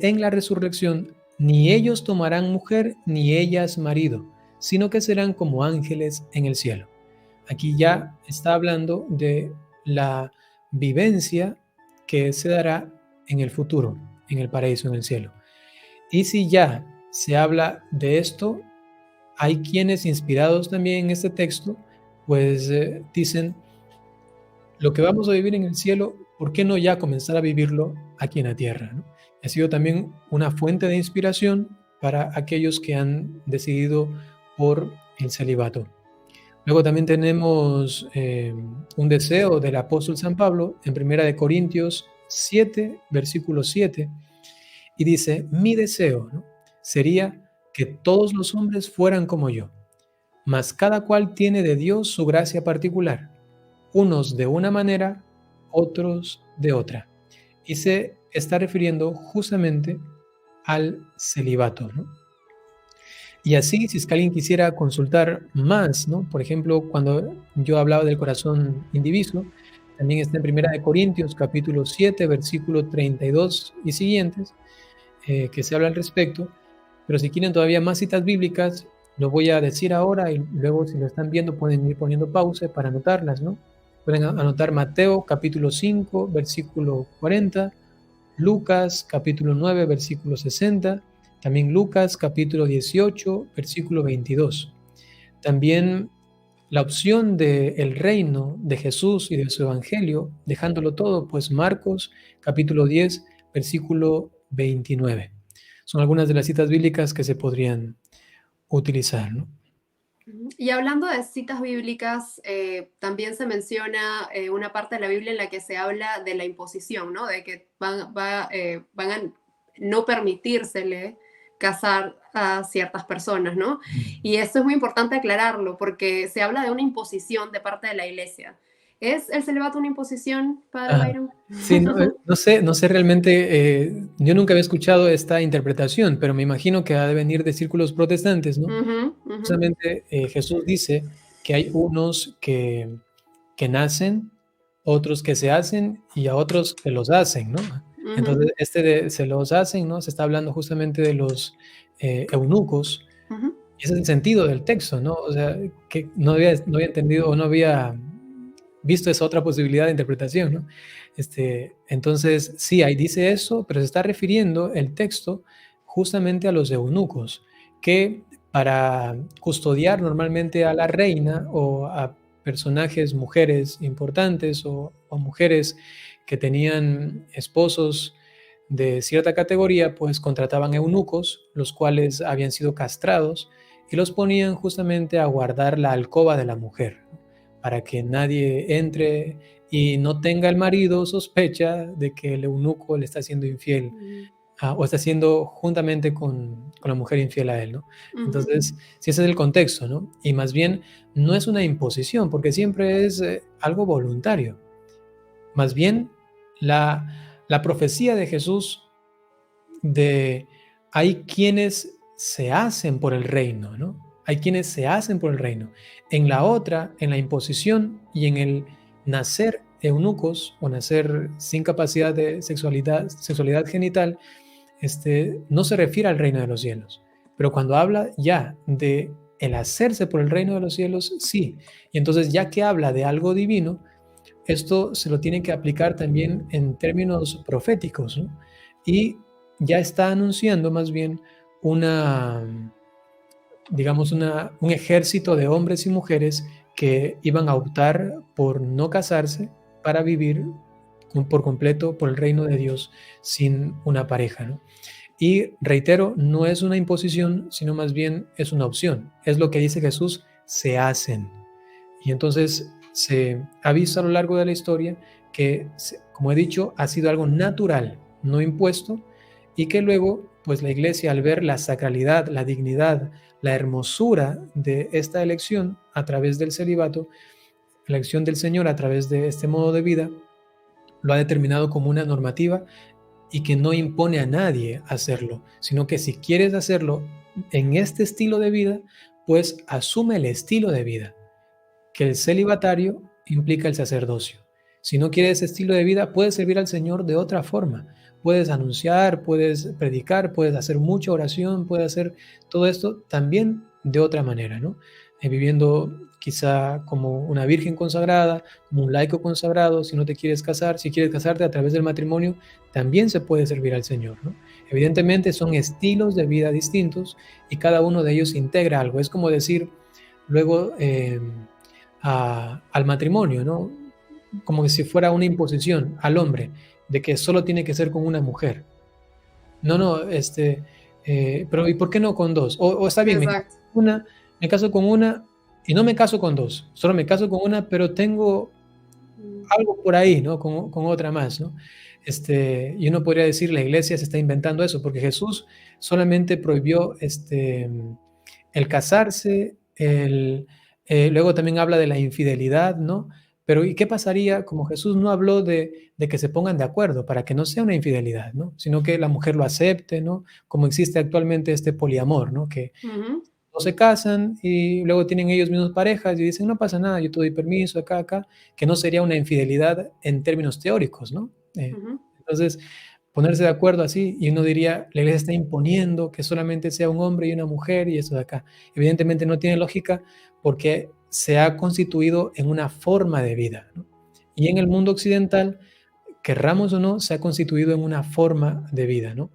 en la resurrección ni ellos tomarán mujer ni ellas marido, sino que serán como ángeles en el cielo. Aquí ya está hablando de la vivencia que se dará en el futuro, en el paraíso, en el cielo. Y si ya se habla de esto, hay quienes inspirados también en este texto, pues dicen, lo que vamos a vivir en el cielo, ¿por qué no ya comenzar a vivirlo aquí en la tierra, ¿no? Ha sido también una fuente de inspiración para aquellos que han decidido por el celibato. Luego también tenemos un deseo del apóstol San Pablo en 1 Corintios 7, versículo 7, y dice, mi deseo, ¿no?, sería que todos los hombres fueran como yo, mas cada cual tiene de Dios su gracia particular, unos de una manera, otros de otra. Y se está refiriendo justamente al celibato, ¿no? Y así, si es que alguien quisiera consultar más, ¿no? Por ejemplo, cuando yo hablaba del corazón indiviso, también está en 1 Corintios capítulo 7, versículo 32 y siguientes, que se habla al respecto. Pero si quieren todavía más citas bíblicas, lo voy a decir ahora y luego si lo están viendo pueden ir poniendo pausa para anotarlas, ¿no? Pueden anotar Mateo capítulo 5, versículo 40, Lucas capítulo 9, versículo 60, también Lucas capítulo 18, versículo 22. También la opción del reino de Jesús y de su evangelio, dejándolo todo, pues Marcos capítulo 10, versículo 29. Son algunas de las citas bíblicas que se podrían utilizar, ¿no? Y hablando de citas bíblicas, también se menciona una parte de la Biblia en la que se habla de la imposición, ¿no? De que van a no permitírsele casar a ciertas personas, ¿no? Y esto es muy importante aclararlo porque se habla de una imposición de parte de la iglesia. ¿Es el celibato una imposición, Padre Byron? Sí, no sé realmente, yo nunca había escuchado esta interpretación, pero me imagino que ha de venir de círculos protestantes, ¿no? Justamente Jesús dice que hay unos que nacen, otros que se hacen y a otros que los hacen, ¿no? Entonces, se los hacen, ¿no? Se está hablando justamente de los eunucos, y ese es el sentido del texto, ¿no? O sea, que no había entendido o no había visto esa otra posibilidad de interpretación, ¿no? Entonces, sí, ahí dice eso, pero se está refiriendo el texto justamente a los eunucos, que para custodiar normalmente a la reina o a personajes, mujeres importantes o mujeres que tenían esposos de cierta categoría, pues contrataban eunucos, los cuales habían sido castrados, y los ponían justamente a guardar la alcoba de la mujer, para que nadie entre y no tenga el marido sospecha de que el eunuco le está siendo infiel o está siendo juntamente con la mujer infiel a él, ¿no? Entonces, sí, ese es el contexto, ¿no? Y más bien no es una imposición, porque siempre es algo voluntario. Más bien, la profecía de Jesús de hay quienes se hacen por el reino, ¿no? Hay quienes se hacen por el reino. En la otra, en la imposición y en el nacer eunucos o nacer sin capacidad de sexualidad genital, no se refiere al reino de los cielos. Pero cuando habla ya de el hacerse por el reino de los cielos, sí. Y entonces, ya que habla de algo divino, esto se lo tiene que aplicar también en términos proféticos, ¿no? Y ya está anunciando más bien digamos, un ejército de hombres y mujeres que iban a optar por no casarse para vivir por completo por el reino de Dios sin una pareja, ¿no? Y reitero, no es una imposición, sino más bien es una opción. Es lo que dice Jesús, se hacen. Y entonces se ha visto a lo largo de la historia que, como he dicho, ha sido algo natural, no impuesto, y que luego, pues la Iglesia, al ver la sacralidad, la dignidad, la hermosura de esta elección a través del celibato, la elección del Señor a través de este modo de vida, lo ha determinado como una normativa y que no impone a nadie hacerlo, sino que si quieres hacerlo en este estilo de vida, pues asume el estilo de vida, que el celibatario implica el sacerdocio. Si no quieres ese estilo de vida, puedes servir al Señor de otra forma. Puedes anunciar, puedes predicar, puedes hacer mucha oración, puedes hacer todo esto también de otra manera, ¿no? Viviendo quizá como una virgen consagrada, como un laico consagrado, si no te quieres casar, si quieres casarte a través del matrimonio, también se puede servir al Señor, ¿no? Evidentemente son estilos de vida distintos y cada uno de ellos integra algo. Es como decir, luego al matrimonio, ¿no? Como que si fuera una imposición al hombre de que solo tiene que ser con una mujer. No, pero ¿y por qué no con dos? O está bien, Exacto. me caso con una y no me caso con dos, solo me caso con una, pero tengo algo por ahí, ¿no? Con otra más, ¿no? Y uno podría decir, la iglesia se está inventando eso, porque Jesús solamente prohibió el casarse, luego también habla de la infidelidad, ¿no? Pero ¿y qué pasaría como Jesús no habló de que se pongan de acuerdo para que no sea una infidelidad, ¿no? Sino que la mujer lo acepte, ¿no? Como existe actualmente este poliamor, ¿no? Que no se casan y luego tienen ellos mismos parejas y dicen, no pasa nada, yo te doy permiso acá, que no sería una infidelidad en términos teóricos, ¿no? Entonces, ponerse de acuerdo así, y uno diría, la iglesia está imponiendo que solamente sea un hombre y una mujer y eso de acá. Evidentemente no tiene lógica porque se ha constituido en una forma de vida, ¿no? Y en el mundo occidental, querramos o no, se ha constituido en una forma de vida, ¿no?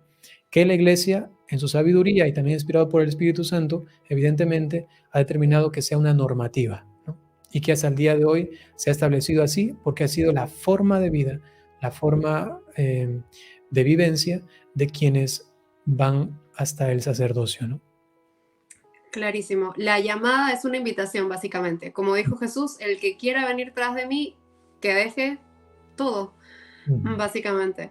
Que la iglesia, en su sabiduría y también inspirado por el Espíritu Santo, evidentemente ha determinado que sea una normativa, ¿no? Y que hasta el día de hoy se ha establecido así porque ha sido la forma de vida, la forma de vivencia de quienes van hasta el sacerdocio, ¿no? Clarísimo. La llamada es una invitación, básicamente. Como dijo Jesús, el que quiera venir tras de mí, que deje todo, básicamente.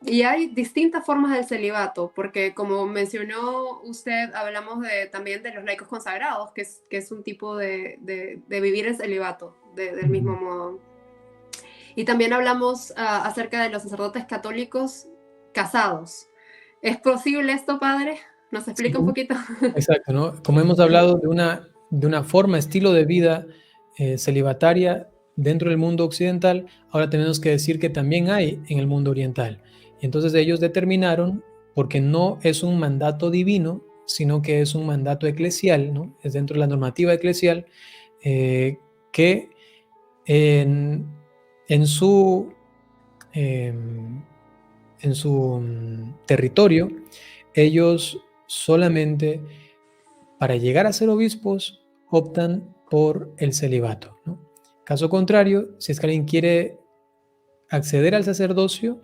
Y hay distintas formas del celibato, porque como mencionó usted, hablamos también de los laicos consagrados, que es un tipo de vivir el celibato del mismo modo. Y también hablamos acerca de los sacerdotes católicos casados. ¿Es posible esto, padre? ¿Nos explica un poquito? Exacto, ¿no? Como hemos hablado de una forma, estilo de vida celibataria dentro del mundo occidental, ahora tenemos que decir que también hay en el mundo oriental. Y entonces ellos determinaron, porque no es un mandato divino, sino que es un mandato eclesial, ¿no? Es dentro de la normativa eclesial, que en su territorio, ellos solamente para llegar a ser obispos optan por el celibato, ¿no? Caso contrario, si es que alguien quiere acceder al sacerdocio,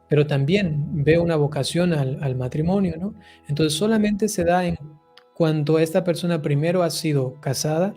pero también ve una vocación al matrimonio, ¿no? Entonces solamente se da en cuanto esta persona primero ha sido casada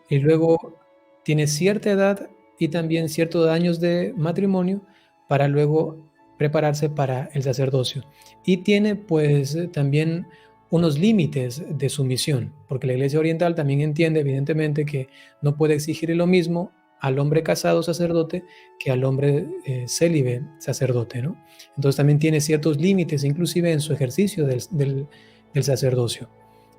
y luego tiene cierta edad y también ciertos años de matrimonio para luego prepararse para el sacerdocio. Y tiene pues también unos límites de sumisión, porque la Iglesia Oriental también entiende evidentemente que no puede exigir lo mismo al hombre casado sacerdote que al hombre célibe sacerdote, ¿no? Entonces también tiene ciertos límites, inclusive en su ejercicio del sacerdocio.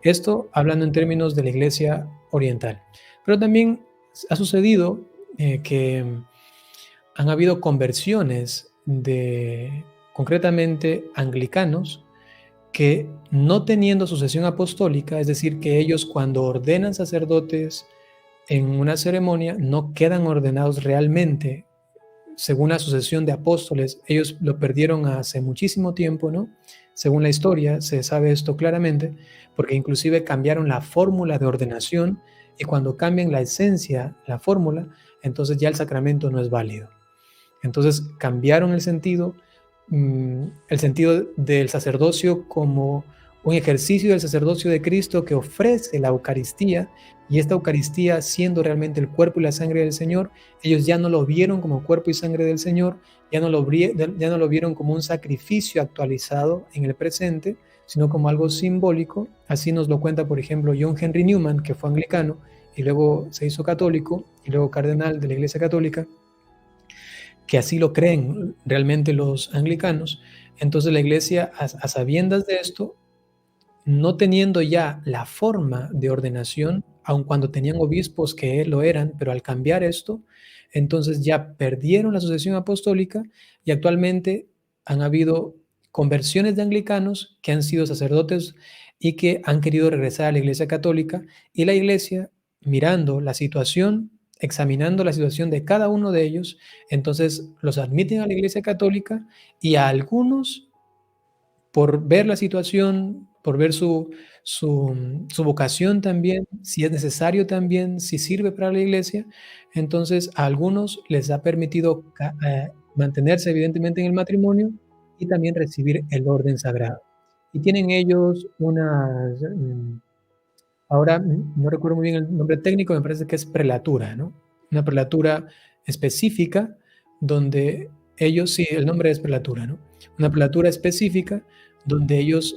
Esto hablando en términos de la Iglesia Oriental. Pero también ha sucedido que han habido conversiones de, concretamente, anglicanos, que no teniendo sucesión apostólica, es decir, que ellos cuando ordenan sacerdotes en una ceremonia no quedan ordenados realmente según la sucesión de apóstoles. Ellos lo perdieron hace muchísimo tiempo, ¿no? Según la historia se sabe esto claramente, porque inclusive cambiaron la fórmula de ordenación y cuando cambian la esencia, la fórmula, entonces ya el sacramento no es válido. Entonces cambiaron el sentido del sacerdocio como un ejercicio del sacerdocio de Cristo que ofrece la Eucaristía, y esta Eucaristía siendo realmente el cuerpo y la sangre del Señor, ellos ya no lo vieron como cuerpo y sangre del Señor, ya no lo vieron como un sacrificio actualizado en el presente, sino como algo simbólico. Así nos lo cuenta, por ejemplo, John Henry Newman, que fue anglicano y luego se hizo católico y luego cardenal de la Iglesia Católica, que así lo creen realmente los anglicanos. Entonces la iglesia, a sabiendas de esto, no teniendo ya la forma de ordenación, aun cuando tenían obispos que lo eran, pero al cambiar esto, entonces ya perdieron la sucesión apostólica y actualmente han habido conversiones de anglicanos que han sido sacerdotes y que han querido regresar a la Iglesia Católica, y la Iglesia, mirando la situación, examinando la situación de cada uno de ellos, entonces los admiten a la Iglesia Católica, y a algunos, por ver la situación, por ver su vocación también, si es necesario también, si sirve para la iglesia, entonces a algunos les ha permitido mantenerse evidentemente en el matrimonio y también recibir el orden sagrado. Y tienen ellos unas, ahora no recuerdo muy bien el nombre técnico, me parece que es prelatura, ¿no? Una prelatura específica donde ellos, sí, el nombre es prelatura, ¿no? Una prelatura específica donde ellos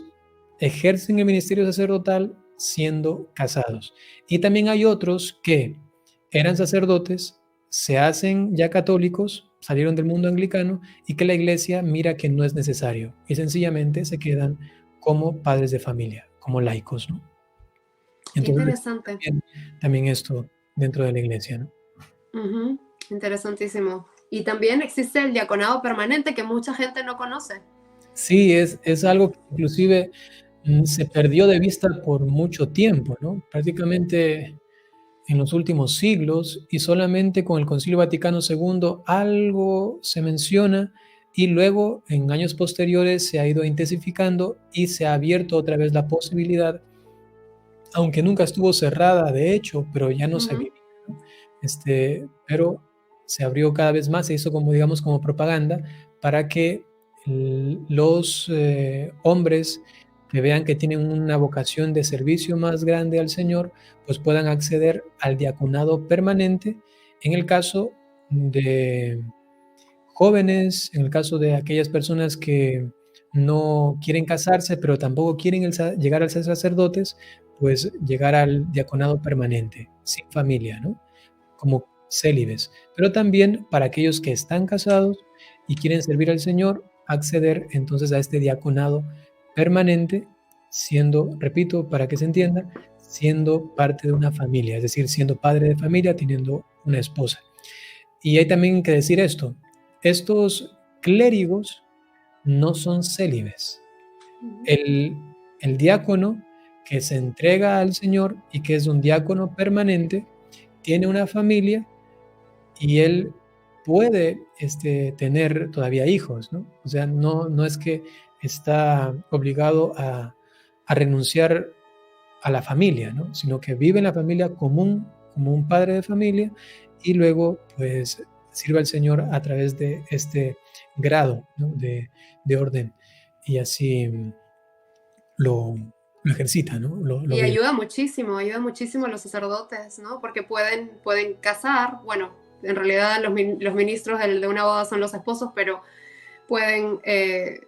ejercen el ministerio sacerdotal siendo casados. Y también hay otros que eran sacerdotes, se hacen ya católicos, salieron del mundo anglicano, y que la iglesia mira que no es necesario y sencillamente se quedan como padres de familia, como laicos, ¿no? Qué Entonces, interesante. también esto dentro de la iglesia, ¿no? Ujú, interesantísimo. Y también existe el diaconado permanente que mucha gente no conoce. Sí, es algo que inclusive se perdió de vista por mucho tiempo, ¿no? Prácticamente en los últimos siglos, y solamente con el Concilio Vaticano II algo se menciona, y luego en años posteriores se ha ido intensificando y se ha abierto otra vez la posibilidad, aunque nunca estuvo cerrada de hecho, pero ya no se Ujú, vivía, ¿no? Pero se abrió cada vez más, se hizo como, digamos, como propaganda para que los hombres que vean que tienen una vocación de servicio más grande al Señor, pues puedan acceder al diaconado permanente en el caso de jóvenes, en el caso de aquellas personas que no quieren casarse, pero tampoco quieren llegar a ser sacerdotes, pues llegar al diaconado permanente, sin familia, ¿no? Como célibes. Pero también para aquellos que están casados y quieren servir al Señor, acceder entonces a este diaconado permanente, siendo, repito, para que se entienda, siendo parte de una familia, es decir, siendo padre de familia, teniendo una esposa. Y hay también que decir esto: estos clérigos no son célibes. ujú. El, el diácono que se entrega al Señor y que es un diácono permanente, tiene una familia y él puede tener todavía hijos, ¿no? O sea, no es que está obligado a renunciar a la familia, ¿no? Sino que vive en la familia común, como un padre de familia, y luego pues sirve al Señor a través de este grado, ¿no? de orden, y así lo ejercita, ¿no? Lo Y vive. ayuda muchísimo a los sacerdotes, ¿no? Porque pueden casar, bueno, en realidad los ministros de una boda son los esposos, pero pueden eh,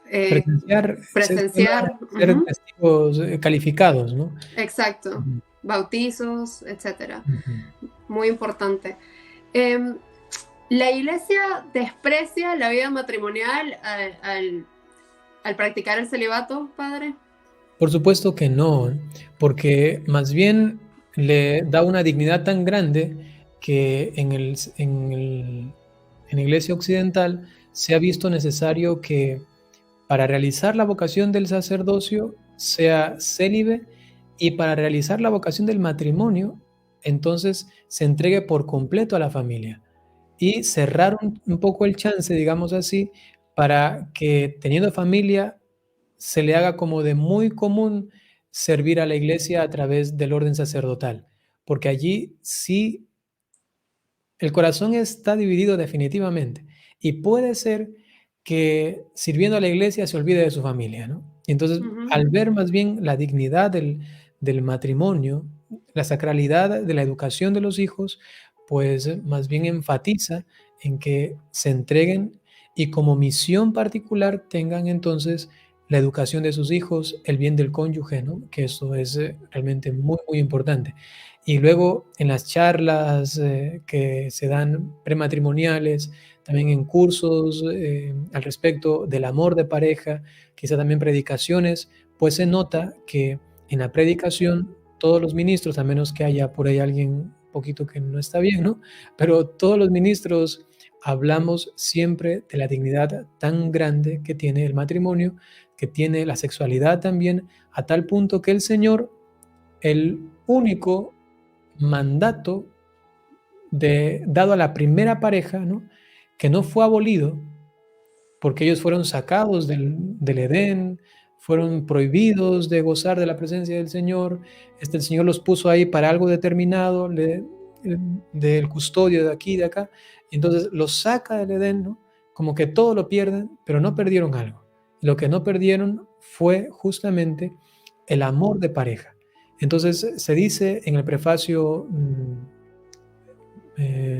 Presenciar, se llama presenciar, ser ujú, testigos calificados, ¿no? exacto, Ujú, bautizos, etcétera. ujú. Muy importante. Em, la iglesia desprecia la vida matrimonial al practicar el celibato, padre. Por supuesto que no, porque más bien le da una dignidad tan grande que en la Iglesia occidental se ha visto necesario que para realizar la vocación del sacerdocio sea célibe, y para realizar la vocación del matrimonio, entonces se entregue por completo a la familia, y cerrar un poco el chance, digamos así, para que teniendo familia se le haga como de muy común servir a la iglesia a través del orden sacerdotal, porque allí sí el corazón está dividido definitivamente, y puede ser que sirviendo a la iglesia se olvide de su familia, ¿no? Y entonces, Ujú, al ver más bien la dignidad del matrimonio, la sacralidad de la educación de los hijos, pues más bien enfatiza en que se entreguen y como misión particular tengan entonces la educación de sus hijos, el bien del cónyuge, ¿no? Que eso es realmente muy, muy importante. Y luego en las charlas que se dan prematrimoniales, también en cursos al respecto del amor de pareja, quizá también predicaciones, pues se nota que en la predicación todos los ministros, a menos que haya por ahí alguien un poquito que no está bien, ¿no? Pero todos los ministros hablamos siempre de la dignidad tan grande que tiene el matrimonio, que tiene la sexualidad también, a tal punto que el Señor, el único mandato dado a la primera pareja, ¿no? Que no fue abolido, porque ellos fueron sacados del Edén, fueron prohibidos de gozar de la presencia del Señor. El Señor los puso ahí para algo determinado, del custodio de aquí y de acá, y entonces los saca del Edén, ¿no? Como que todo lo pierden, pero no perdieron algo. Lo que no perdieron fue justamente el amor de pareja. Entonces se dice en el prefacio,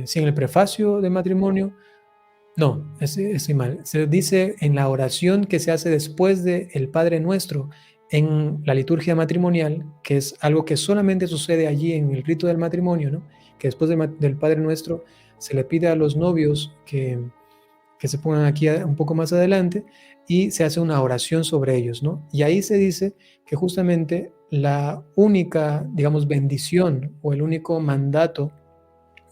sí, en el prefacio de matrimonio, no, estoy mal. Se dice en la oración que se hace después del Padre Nuestro en la liturgia matrimonial, que es algo que solamente sucede allí en el rito del matrimonio, ¿no? Que después del Padre Nuestro se le pide a los novios que se pongan aquí un poco más adelante y se hace una oración sobre ellos, ¿no? Y ahí se dice que justamente la única, digamos, bendición o el único mandato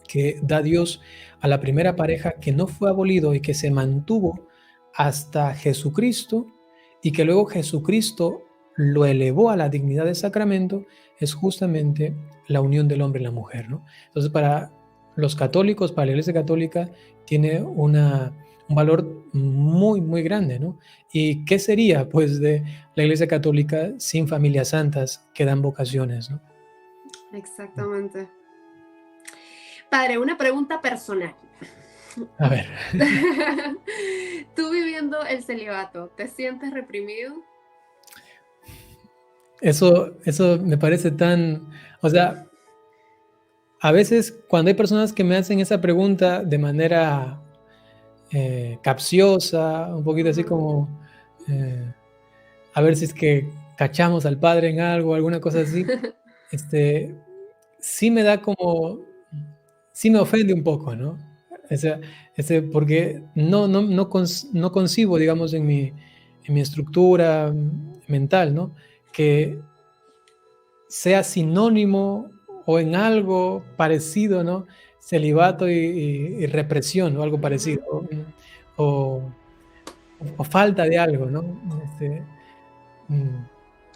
que da Dios a la primera pareja, que no fue abolido y que se mantuvo hasta Jesucristo, y que luego Jesucristo lo elevó a la dignidad de sacramento, es justamente la unión del hombre y la mujer, ¿no? Entonces, para los católicos, para la Iglesia Católica, tiene un valor muy, muy grande, ¿no? ¿Y qué sería, pues, de la Iglesia Católica sin familias santas que dan vocaciones, ¿no? Exactamente. Padre, una pregunta personal. A ver. Tú viviendo el celibato, ¿te sientes reprimido? Eso me parece tan, o sea, a veces cuando hay personas que me hacen esa pregunta de manera capciosa, un poquito así como, a ver si es que cachamos al padre en algo, alguna cosa así, sí me da como, sí me ofende un poco, ¿no? O sea, porque no concibo, digamos, en mi estructura mental, ¿no? Que sea sinónimo o en algo parecido, ¿no? Celibato y represión o algo parecido, o, o falta de algo, ¿no? Mm,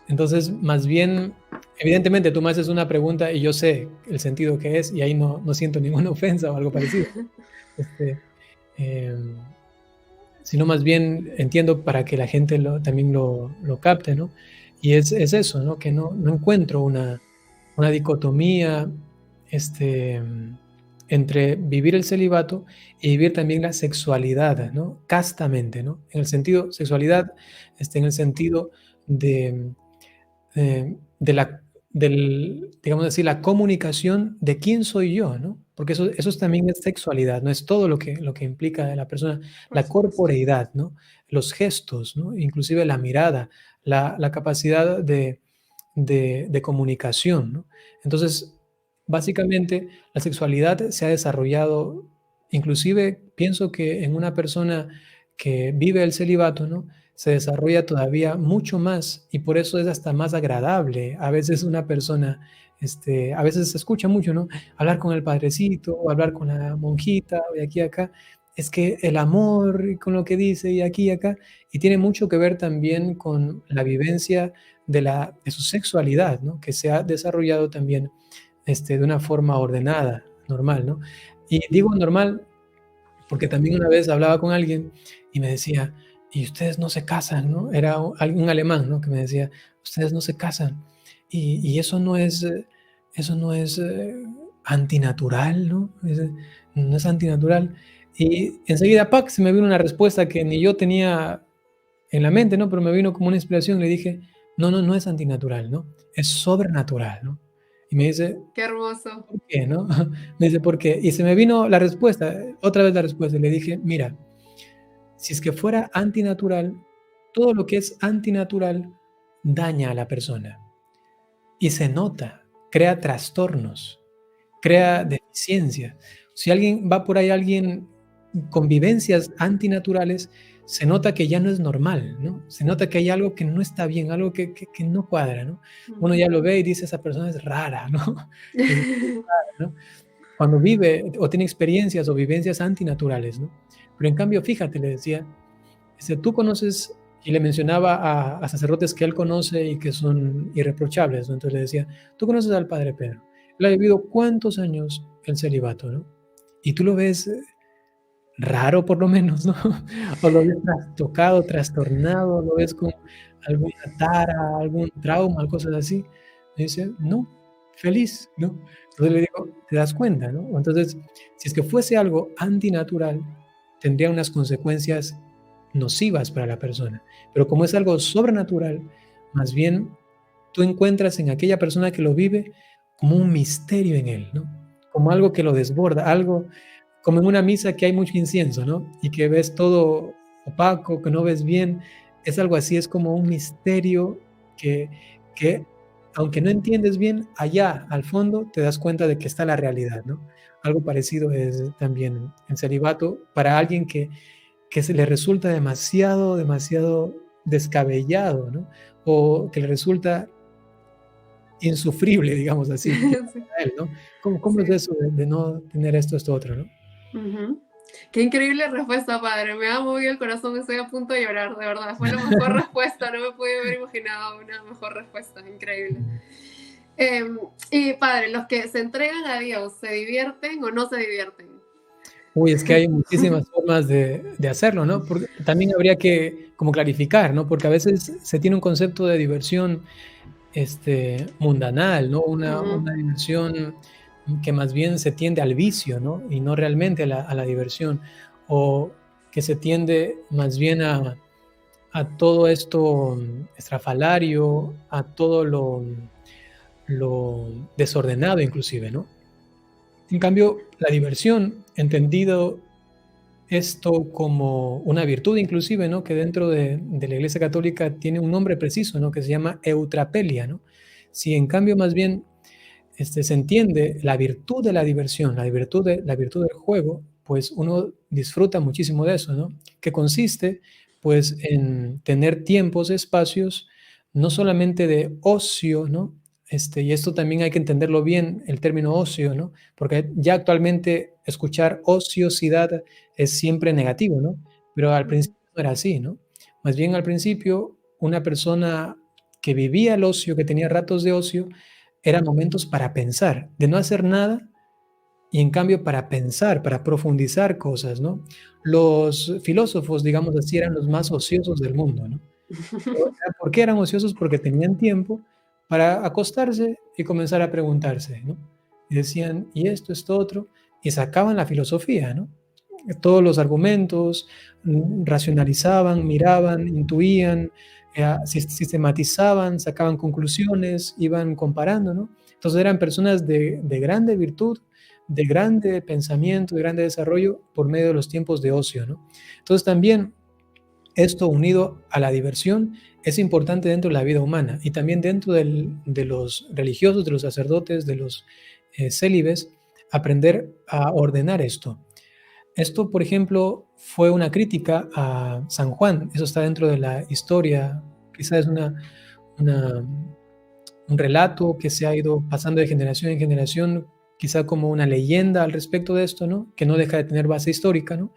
entonces, más bien, evidentemente tú me haces una pregunta y yo sé el sentido que es y ahí no siento ninguna ofensa o algo parecido. Em, Sino más bien entiendo para que la gente también lo capte, ¿no? Y es eso, ¿no? Que no encuentro una dicotomía entre vivir el celibato y vivir también la sexualidad, ¿no? Castamente, ¿no? En el sentido, sexualidad, en el sentido de, de la, digamos así, la comunicación de quién soy yo, ¿no? Porque eso también es sexualidad, no es todo lo que implica la persona, Por la supuesto. corporeidad, ¿no? Los gestos, ¿no? Inclusive la mirada, la capacidad de comunicación, ¿no? Entonces, básicamente, la sexualidad se ha desarrollado, inclusive pienso que en una persona que vive el celibato, ¿no? Se desarrolla todavía mucho más y por eso es hasta más agradable. A veces una persona, a veces se escucha mucho, ¿no? Hablar con el padrecito o hablar con la monjita o de aquí a acá. Es que el amor y con lo que dice y aquí y acá, y tiene mucho que ver también con la vivencia de su sexualidad, ¿no? Que se ha desarrollado también de una forma ordenada, normal, ¿no? Y digo normal porque también una vez hablaba con alguien y me decía, y ustedes no se casan, ¿no? Era un alemán, ¿no? Que me decía, ustedes no se casan. Y eso no es antinatural, ¿no? No es antinatural. Y enseguida, ¡pac!, se me vino una respuesta que ni yo tenía en la mente, ¿no? Pero me vino como una inspiración. Le dije, no es antinatural, ¿no? Es sobrenatural, ¿no? Y me dice, Qué hermoso. ¿por qué, no? Me dice, ¿por qué? Y se me vino la respuesta, otra vez la respuesta. Y le dije, mira, si es que fuera antinatural, todo lo que es antinatural daña a la persona. Y se nota, crea trastornos, crea deficiencias. Si alguien va por ahí, alguien convivencias antinaturales, se nota que ya no es normal, ¿no? Se nota que hay algo que no está bien, algo que no cuadra, ¿no? Uno ya lo ve y dice, esa persona es rara, ¿no? Es rara, ¿no? Cuando vive o tiene experiencias o vivencias antinaturales, ¿no? Pero en cambio, fíjate, le decía, tú conoces, y le mencionaba a sacerdotes que él conoce y que son irreprochables, ¿no? Entonces le decía, tú conoces al padre Pedro, él ha vivido cuántos años el celibato, ¿no? Y tú lo ves raro por lo menos, ¿no? O lo ves trastocado, trastornado, lo ves con alguna tara, algún trauma, cosas así. Me dice, no, feliz, ¿no? Entonces le digo, ¿te das cuenta, no? Entonces, si es que fuese algo antinatural, tendría unas consecuencias nocivas para la persona. Pero como es algo sobrenatural, más bien tú encuentras en aquella persona que lo vive como un misterio en él, ¿no? Como algo que lo desborda, algo como en una misa que hay mucho incienso, ¿no? Y que ves todo opaco, que no ves bien, es algo así, es como un misterio que, que aunque no entiendes bien, allá al fondo te das cuenta de que está la realidad, ¿no? Algo parecido es también en celibato para alguien que se le resulta demasiado, demasiado descabellado, ¿no? O que le resulta insufrible, digamos así, Sí, para él, ¿no? ¿Cómo es sí. eso de no tener esto, esto, otro, ¿no? Ujú. Qué increíble respuesta, padre. Me ha movido el corazón, estoy a punto de llorar, de verdad. Fue la mejor respuesta, no me pude haber imaginado una mejor respuesta, increíble. Y padre, los que se entregan a Dios, ¿se divierten o no se divierten? Uy, es que hay muchísimas formas de hacerlo, ¿no? Porque también habría que como clarificar, ¿no? Porque a veces se tiene un concepto de diversión, mundanal, ¿no? Ujú, Una diversión que más bien se tiende al vicio, ¿no? Y no realmente a la diversión. O que se tiende más bien a todo esto estrafalario, a todo lo desordenado inclusive, ¿no? En cambio, la diversión, entendido esto como una virtud inclusive, ¿no? Que dentro de la Iglesia Católica tiene un nombre preciso, ¿no? Que se llama eutrapelia, ¿no? Si en cambio más bien se entiende la virtud de la diversión, la virtud del juego, pues uno disfruta muchísimo de eso, ¿no? Que consiste pues en tener tiempos, espacios, no solamente de ocio, ¿no? Y esto también hay que entenderlo bien, el término ocio, ¿no? Porque ya actualmente escuchar ociosidad es siempre negativo, ¿no? Pero al ujú. principio no era así, ¿no? Más bien al principio una persona que vivía el ocio, que tenía ratos de ocio, eran momentos para pensar, de no hacer nada y en cambio para pensar, para profundizar cosas, ¿no? Los filósofos, digamos así, eran los más ociosos del mundo, ¿no? ¿Por qué eran ociosos? Porque tenían tiempo para acostarse y comenzar a preguntarse, ¿no? Y decían, ¿y esto otro? Y sacaban la filosofía, ¿no? Todos los argumentos, racionalizaban, miraban, intuían, sistematizaban, sacaban conclusiones, iban comparando, ¿no? Entonces eran personas de grande virtud, de grande pensamiento, de grande desarrollo por medio de los tiempos de ocio, ¿no? Entonces también esto unido a la diversión es importante dentro de la vida humana y también dentro de los religiosos, de los sacerdotes, de los célibes, aprender a ordenar esto. Esto, por ejemplo, fue una crítica a San Juan, eso está dentro de la historia, quizás es una, un relato que se ha ido pasando de generación en generación, quizá como una leyenda al respecto de esto, ¿no? Que no deja de tener base histórica, ¿no?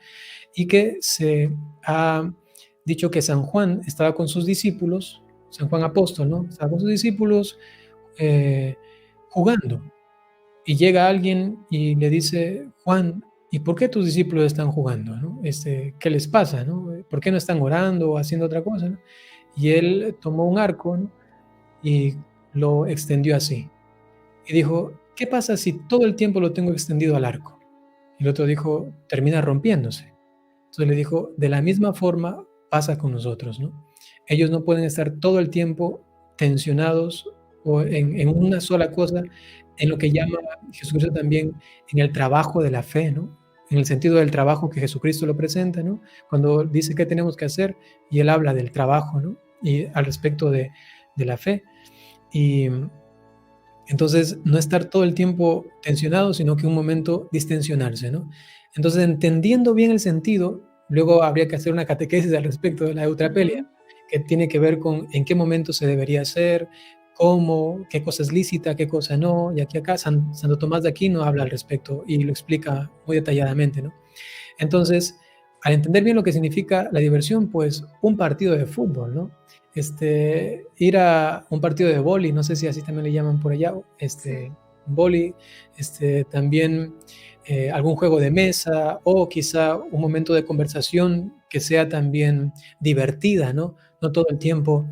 Y que se ha dicho que San Juan estaba con sus discípulos, San Juan apóstol, ¿no? Estaba con sus discípulos eh, jugando y llega alguien y le dice, Juan, ¿y por qué tus discípulos están jugando? ¿No? ¿Qué les pasa? ¿No? ¿Por qué no están orando o haciendo otra cosa? ¿No? Y él tomó un arco, ¿no? Y lo extendió así. Y dijo, ¿qué pasa si todo el tiempo lo tengo extendido al arco? Y el otro dijo, termina rompiéndose. Entonces le dijo, de la misma forma pasa con nosotros, ¿no? Ellos no pueden estar todo el tiempo tensionados o en una sola cosa, en lo que llama Jesucristo también en el trabajo de la fe, ¿no? En el sentido del trabajo que Jesucristo lo presenta, ¿no? Cuando dice qué tenemos que hacer y él habla del trabajo, ¿no? Y al respecto de la fe. Y Entonces, no estar todo el tiempo tensionado, sino que un momento distensionarse, ¿no? Entonces, entendiendo bien el sentido, luego habría que hacer una catequesis al respecto de la eutrapelia, Ujú. que tiene que ver con en qué momento se debería hacer, cómo, qué cosa es lícita, qué cosa no, y aquí acá Santo Tomás de Aquino habla al respecto y lo explica muy detalladamente, ¿no? Entonces, al entender bien lo que significa la diversión, pues un partido de fútbol, ¿no? Ir a un partido de vóley, no sé si así también le llaman por allá, Sí. vóley, también algún juego de mesa o quizá un momento de conversación que sea también divertida, ¿no? No todo el tiempo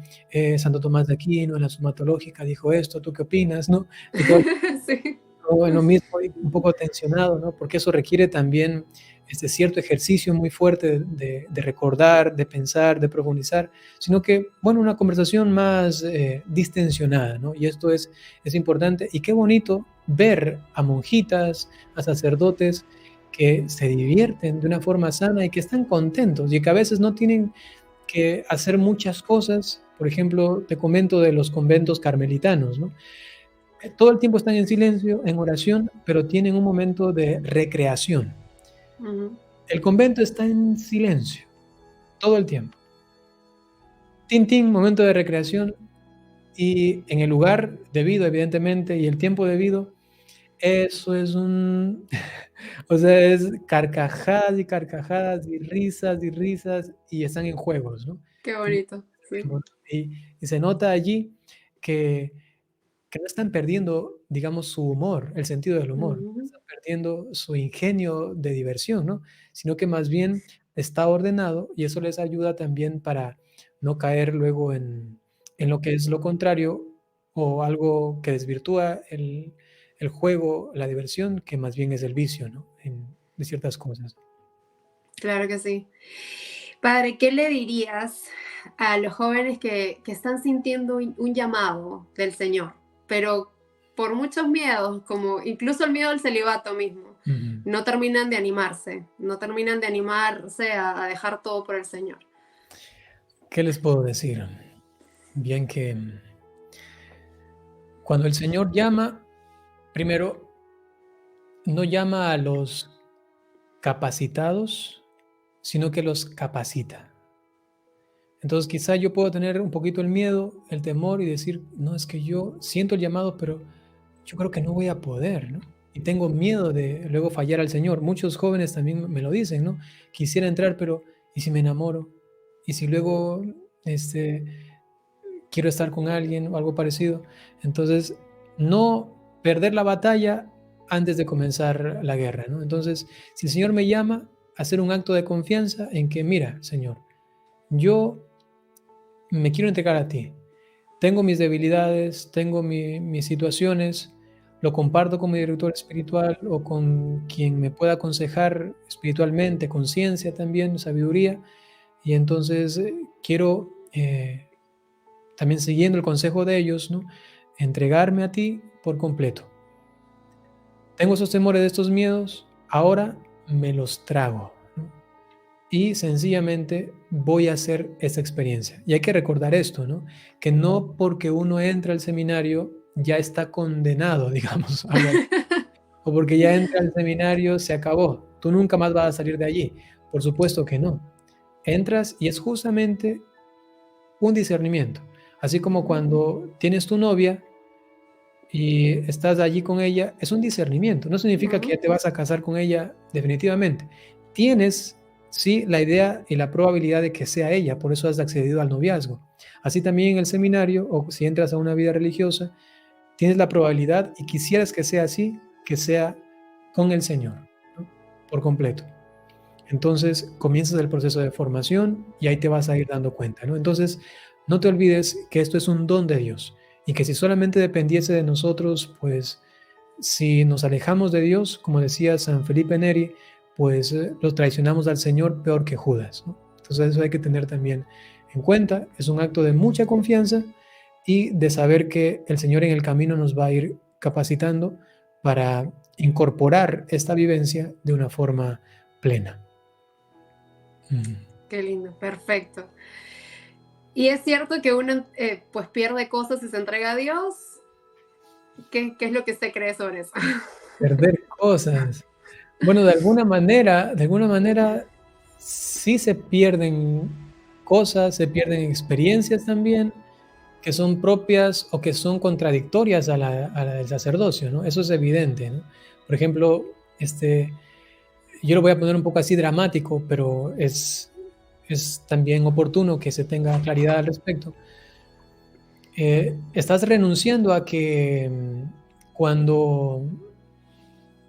Santo Tomás de Aquino en la sumatológica dijo esto, ¿tú qué opinas, no? Y todo Sí. en lo mismo y un poco tensionado, ¿no? Porque eso requiere también cierto ejercicio muy fuerte de recordar, de pensar, de profundizar, sino que, bueno, una conversación más distensionada, ¿no? Y esto es importante. Y qué bonito ver a monjitas, a sacerdotes que se divierten de una forma sana y que están contentos y que a veces no tienen que hacer muchas cosas. Por ejemplo, te comento de los conventos carmelitanos, ¿no? Todo el tiempo están en silencio, en oración, pero tienen un momento de recreación. Ujú. El convento está en silencio, todo el tiempo. Tin, tin, momento de recreación, y en el lugar debido, evidentemente, y el tiempo debido, eso es o sea, es carcajadas y carcajadas y risas, y están en juegos, ¿no? Qué bonito, sí. Y, y se nota allí que no están perdiendo, digamos, su humor, el sentido del humor, no Ujú. están perdiendo su ingenio de diversión, ¿no? Sino que más bien está ordenado y eso les ayuda también para no caer luego en lo que es lo contrario o algo que desvirtúa el juego, la diversión, que más bien es el vicio, ¿no? De ciertas cosas. Claro que sí. Padre, ¿qué le dirías a los jóvenes que están sintiendo un llamado del Señor, pero por muchos miedos, como incluso el miedo al celibato mismo, Ujú. no terminan de animarse, no terminan de animarse a dejar todo por el Señor? ¿Qué les puedo decir? Bien que cuando el Señor llama, primero, no llama a los capacitados, sino que los capacita. Entonces quizá yo puedo tener un poquito el miedo, el temor y decir, no, es que yo siento el llamado, pero yo creo que no voy a poder, ¿no? Y tengo miedo de luego fallar al Señor. Muchos jóvenes también me lo dicen, ¿no? Quisiera entrar, pero ¿y si me enamoro? ¿Y si luego este, quiero estar con alguien o algo parecido? Entonces, no perder la batalla antes de comenzar la guerra, ¿no? Entonces, si el Señor me llama, hacer un acto de confianza en que, mira, Señor, yo me quiero entregar a ti. Tengo mis debilidades, tengo mis situaciones, lo comparto con mi director espiritual o con quien me pueda aconsejar espiritualmente, con ciencia también, sabiduría, y entonces quiero, también siguiendo el consejo de ellos, ¿no? Entregarme a ti por completo. Tengo esos temores, de estos miedos, ahora me los trago, ¿no? Y sencillamente voy a hacer esta experiencia. Y hay que recordar esto, ¿no? Que no porque uno entra al seminario ya está condenado, digamos, algo así. O porque ya entra al seminario se acabó. Tú nunca más vas a salir de allí. Por supuesto que no. Entras y es justamente un discernimiento. Así como cuando tienes tu novia y estás allí con ella, es un discernimiento. No significa que Ujú. ya te vas a casar con ella definitivamente. Tienes, sí, la idea y la probabilidad de que sea ella, por eso has accedido al noviazgo. Así también en el seminario o si entras a una vida religiosa, tienes la probabilidad y quisieras que sea así, que sea con el Señor, ¿no? Por completo. Entonces comienzas el proceso de formación y ahí te vas a ir dando cuenta, ¿no? Entonces, no te olvides que esto es un don de Dios y que si solamente dependiese de nosotros, pues si nos alejamos de Dios, como decía San Felipe Neri, pues los traicionamos al Señor peor que Judas, ¿no? Entonces eso hay que tener también en cuenta. Es un acto de mucha confianza y de saber que el Señor en el camino nos va a ir capacitando para incorporar esta vivencia de una forma plena. Ujú. Qué lindo, perfecto. Y es cierto que uno pues pierde cosas y se entrega a Dios. ¿Qué es lo que usted cree sobre eso? Perder cosas. Bueno, de alguna manera sí se pierden cosas, se pierden experiencias también que son propias o que son contradictorias a la del sacerdocio, ¿no? Eso es evidente, ¿no? Por ejemplo, yo lo voy a poner un poco así dramático, pero es también oportuno que se tenga claridad al respecto. Estás renunciando a que cuando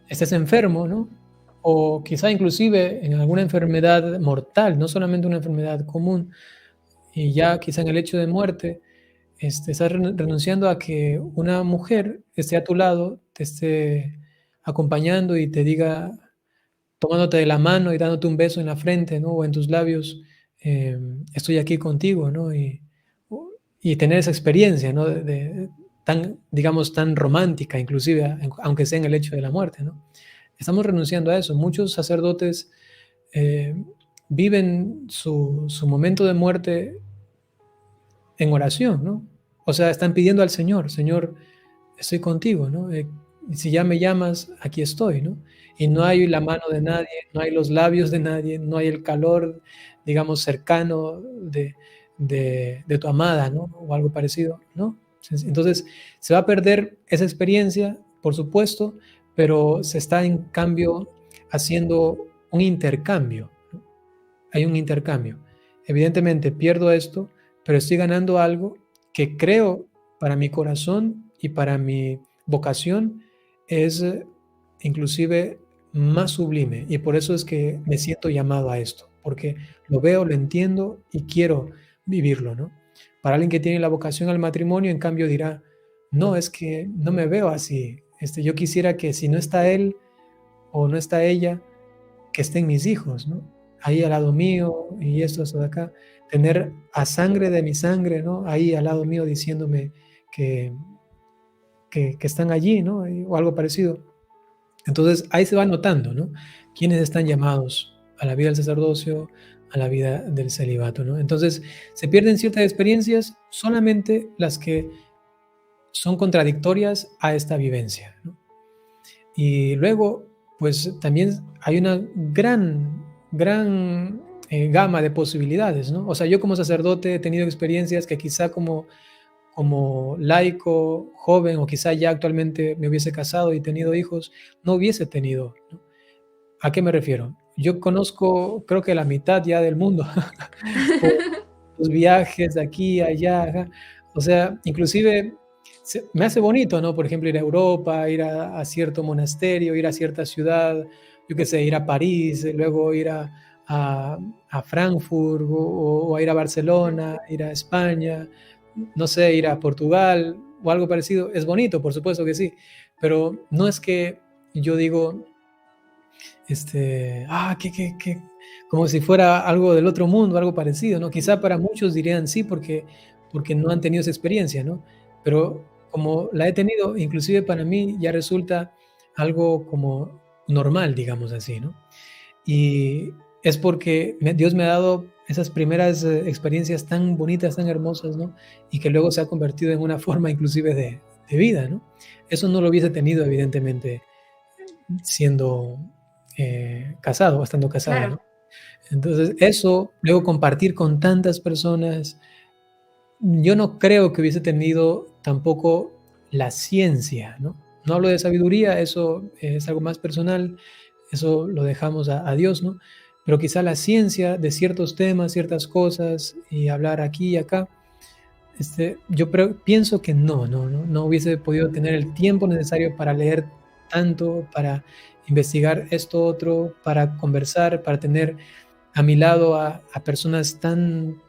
estés enfermo, ¿no? O quizá inclusive en alguna enfermedad mortal, no solamente una enfermedad común, y ya quizá en el hecho de muerte, estás renunciando a que una mujer esté a tu lado, te esté acompañando y te diga, tomándote de la mano y dándote un beso en la frente, ¿no? O en tus labios, estoy aquí contigo, ¿no? Y tener esa experiencia, ¿no? Tan, digamos, tan romántica, inclusive, aunque sea en el hecho de la muerte, ¿no? Estamos renunciando a eso. Muchos sacerdotes eh, viven su momento de muerte en oración, ¿no? O sea, están pidiendo al Señor, Señor, estoy contigo, ¿no? Y si ya me llamas, aquí estoy, ¿no? Y no hay la mano de nadie, no hay los labios de nadie, no hay el calor, digamos, cercano de tu amada, ¿no? O algo parecido, ¿no? Entonces, se va a perder esa experiencia, por supuesto, pero se está en cambio haciendo un intercambio, ¿no? Hay un intercambio. Evidentemente pierdo esto, pero estoy ganando algo que creo para mi corazón y para mi vocación es inclusive más sublime, y por eso es que me siento llamado a esto, porque lo veo, lo entiendo y quiero vivirlo, ¿no? Para alguien que tiene la vocación al matrimonio, en cambio dirá, no, es que no me veo así, yo quisiera que si no está él o no está ella, que estén mis hijos, ¿no? Ahí al lado mío y esto de acá, tener a sangre de mi sangre, ¿no? Ahí al lado mío diciéndome que, que están allí, ¿no? O algo parecido. Entonces ahí se va notando, ¿no? Quiénes están llamados a la vida del sacerdocio, a la vida del celibato, ¿no? Entonces se pierden ciertas experiencias, solamente las que son contradictorias a esta vivencia, ¿no? Y luego, pues también hay una gran gama de posibilidades, ¿no? O sea, yo como sacerdote he tenido experiencias que quizá como laico, joven, o quizá ya actualmente me hubiese casado y tenido hijos, no hubiese tenido, ¿no? ¿A qué me refiero? Yo conozco, creo que la mitad ya del mundo, por los viajes de aquí a allá, ajá. O sea, inclusive me hace bonito, ¿no? Por ejemplo, ir a Europa, ir a cierto monasterio, ir a cierta ciudad, yo qué sé, ir a París, luego ir a, a Frankfurt o a ir a Barcelona, ir a España, no sé, ir a Portugal o algo parecido. Es bonito, por supuesto que sí, pero no es que yo digo, como si fuera algo del otro mundo, algo parecido, ¿no? Quizá para muchos dirían sí porque no han tenido esa experiencia, ¿no? Pero como la he tenido, inclusive para mí ya resulta algo como normal, digamos así, ¿no? Y es porque Dios me ha dado esas primeras experiencias tan bonitas, tan hermosas, ¿no? Y que luego se ha convertido en una forma inclusive de vida, ¿no? Eso no lo hubiese tenido evidentemente siendo casado o estando casada, Claro. ¿no? Entonces, eso, luego compartir con tantas personas, yo no creo que hubiese tenido tampoco la ciencia, ¿no? No hablo de sabiduría, eso es algo más personal, eso lo dejamos a Dios, ¿no? Pero quizá la ciencia de ciertos temas, ciertas cosas, y hablar aquí y acá, pienso que no hubiese podido tener el tiempo necesario para leer tanto, para investigar esto otro, para conversar, para tener a mi lado a personas tan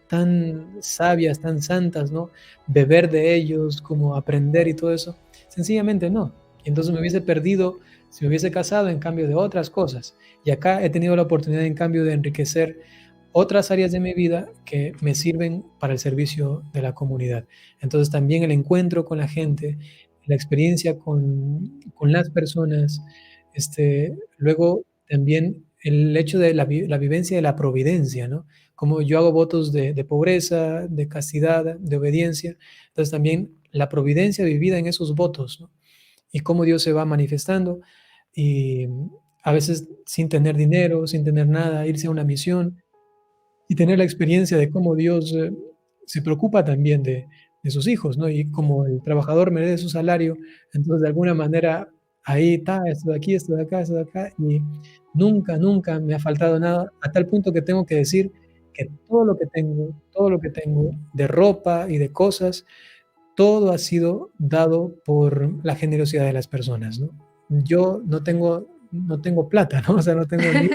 sabias, tan santas, ¿no? Beber de ellos, como aprender y todo eso. Sencillamente no. Y entonces me hubiese perdido si me hubiese casado en cambio de otras cosas. Y acá he tenido la oportunidad en cambio de enriquecer otras áreas de mi vida que me sirven para el servicio de la comunidad. Entonces también el encuentro con la gente, la experiencia con las personas, luego también el hecho de la vivencia de la providencia, ¿no? Como yo hago votos de pobreza, de castidad, de obediencia, entonces también la providencia vivida en esos votos, ¿no? y cómo Dios se va manifestando, y a veces sin tener dinero, sin tener nada, irse a una misión y tener la experiencia de cómo Dios se preocupa también de sus hijos, ¿no? Y como el trabajador merece su salario, entonces de alguna manera ahí está, esto de aquí, esto de acá, y nunca, nunca me ha faltado nada, a tal punto que tengo que decir que todo lo que tengo de ropa y de cosas, todo ha sido dado por la generosidad de las personas, ¿no? Yo no tengo plata, ¿no? O sea, no tengo ni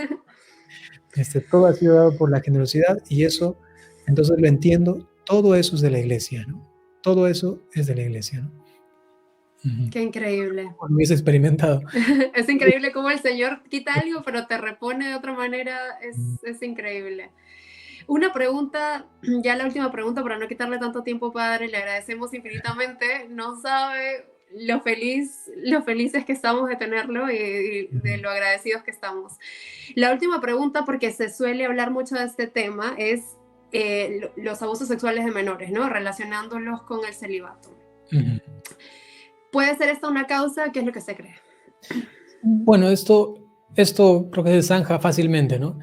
todo ha sido dado por la generosidad y eso, entonces lo entiendo, todo eso es de la iglesia, ¿no? Todo eso es de la iglesia, ¿no? Ujú. Qué increíble. Lo hubiese experimentado. Es increíble cómo el Señor quita algo, pero te repone de otra manera. Mm, Es increíble. Una pregunta, ya la última pregunta para no quitarle tanto tiempo, Padre, le agradecemos infinitamente. No sabe lo felices que estamos de tenerlo y de ujú, lo agradecidos que estamos. La última pregunta, porque se suele hablar mucho de este tema, es los abusos sexuales de menores, ¿no? Relacionándolos con el celibato. ujú. ¿Puede ser esta una causa? ¿Qué es lo que se cree? Bueno, esto creo que se zanja fácilmente, ¿no?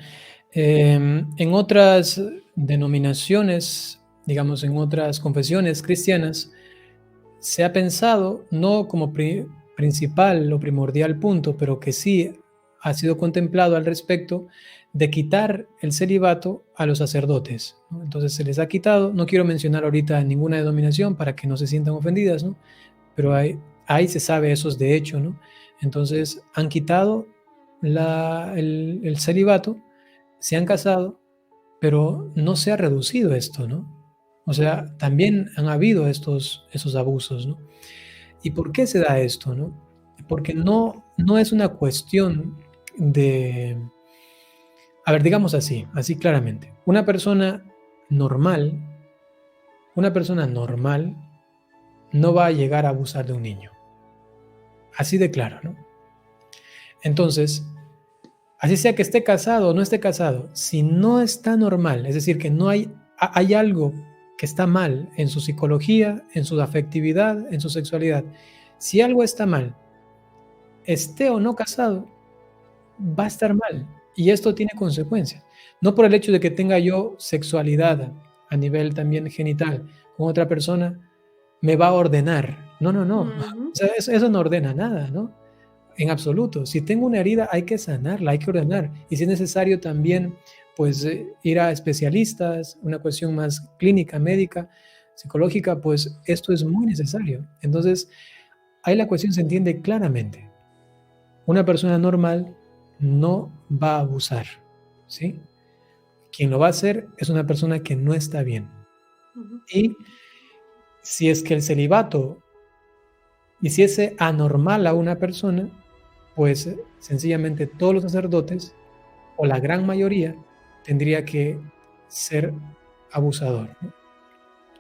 En otras denominaciones, digamos, en otras confesiones cristianas, se ha pensado, no como principal o primordial punto, pero que sí ha sido contemplado al respecto, de quitar el celibato a los sacerdotes, ¿no? Entonces se les ha quitado, no quiero mencionar ahorita ninguna denominación para que no se sientan ofendidas, ¿no? Pero ahí se sabe eso es de hecho, ¿no? Entonces han quitado el celibato, se han casado, pero no se ha reducido esto, ¿no? O sea, también han habido esos abusos, ¿no? ¿Y por qué se da esto, no? Porque no es una cuestión de, a ver, digamos así claramente. Normal, una persona normal no va a llegar a abusar de un niño. Así de claro, ¿no? Entonces, así sea que esté casado o no esté casado, si no está normal, es decir, que no hay algo que está mal en su psicología, en su afectividad, en su sexualidad, si algo está mal, esté o no casado, va a estar mal. Y esto tiene consecuencias. No por el hecho de que tenga yo sexualidad a nivel también genital con otra persona, me va a ordenar. No, no, no. Ujú. O sea, eso no ordena nada, ¿no? En absoluto. Si tengo una herida, hay que sanarla, hay que ordenar. Y si es necesario también, pues ir a especialistas, una cuestión más clínica, médica, psicológica, pues esto es muy necesario. Entonces, ahí la cuestión se entiende claramente. Una persona normal no va a abusar, ¿sí? Quien lo va a hacer es una persona que no está bien. Ujú. Y si es que el celibato hiciese anormal a una persona, pues sencillamente todos los sacerdotes, o la gran mayoría, tendría que ser abusador, ¿no?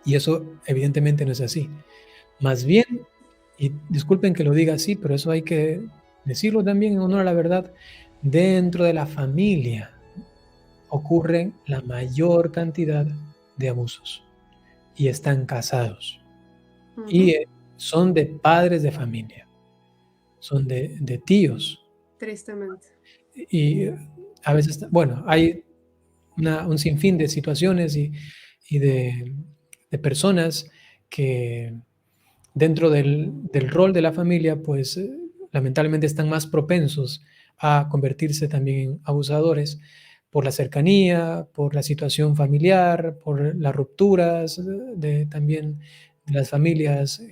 Y eso evidentemente no es así. Más bien, y disculpen que lo diga así, pero eso hay que decirlo también en honor a la verdad, dentro de la familia ocurren la mayor cantidad de abusos y están casados y Ujú. son de padres de familia, son de tíos Tristemente. y a veces, bueno, hay un sinfín de situaciones y de personas que dentro del rol de la familia, pues lamentablemente están más propensos a convertirse también en abusadores por la cercanía, por la situación familiar, por las rupturas también de las familias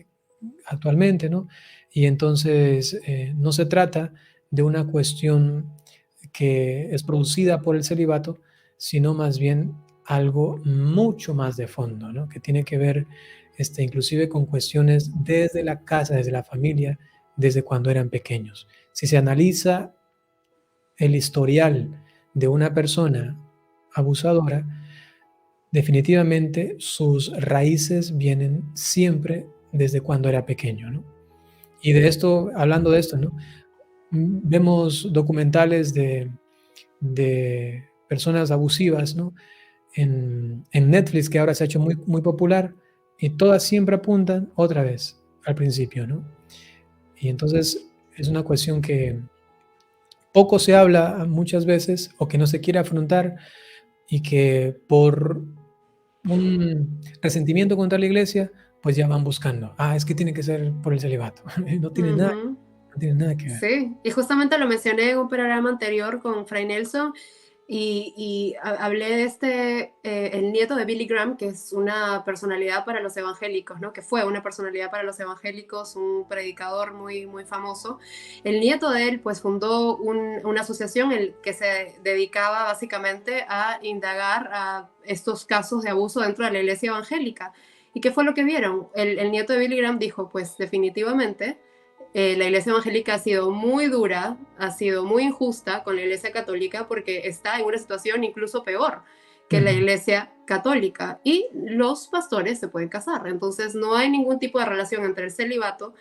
actualmente, ¿no? Y entonces no se trata de una cuestión que es producida por el celibato, sino más bien algo mucho más de fondo, ¿no? Que tiene que ver inclusive con cuestiones desde la casa, desde la familia, desde cuando eran pequeños. Si se analiza el historial de una persona abusadora, definitivamente sus raíces vienen siempre desde cuando era pequeño, ¿no? Y de esto, hablando de esto, ¿no? Vemos documentales de personas abusivas, ¿no? En Netflix, que ahora se ha hecho muy popular, y todas siempre apuntan otra vez al principio, ¿no? Y entonces es una cuestión que poco se habla muchas veces o que no se quiere afrontar y que por un resentimiento contra la iglesia, pues ya van buscando. Ah, es que tiene que ser por el celibato. Ujú. No tiene nada que ver. Sí, y justamente lo mencioné en un programa anterior con Fray Nelson hablé de el nieto de Billy Graham, que es una personalidad para los evangélicos, ¿no? Que fue una personalidad para los evangélicos, un predicador muy, muy famoso. El nieto de él, pues, fundó una asociación que se dedicaba básicamente a indagar a estos casos de abuso dentro de la iglesia evangélica. ¿Y qué fue lo que vieron? El nieto de Billy Graham dijo, pues, definitivamente la iglesia evangélica ha sido muy dura, ha sido muy injusta con la iglesia católica porque está en una situación incluso peor que la Ujú. iglesia católica y los pastores se pueden casar. Entonces no hay ningún tipo de relación entre el celibato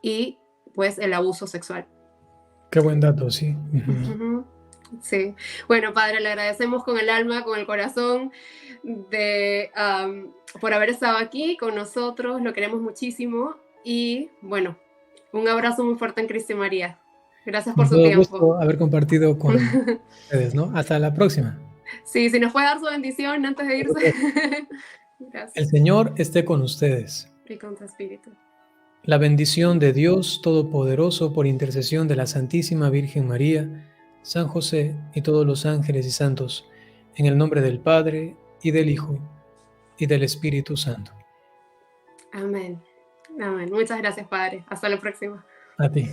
y pues el abuso sexual. Qué buen dato, sí. Ujú. Sí. Bueno, padre, le agradecemos con el alma, con el corazón por haber estado aquí con nosotros. Lo queremos muchísimo y bueno, un abrazo muy fuerte en Cristo y María. Gracias por Con su todo tiempo. gusto haber compartido con ustedes, ¿no? Hasta la próxima. Sí, si nos puede dar su bendición antes de Por irse. supuesto. El Gracias. Señor esté con ustedes. Y con tu espíritu. La bendición de Dios Todopoderoso por intercesión de la Santísima Virgen María, San José y todos los ángeles y santos, en el nombre del Padre y del Hijo y del Espíritu Santo. Amén. Amén. Muchas gracias, padre. Hasta la próxima. A ti.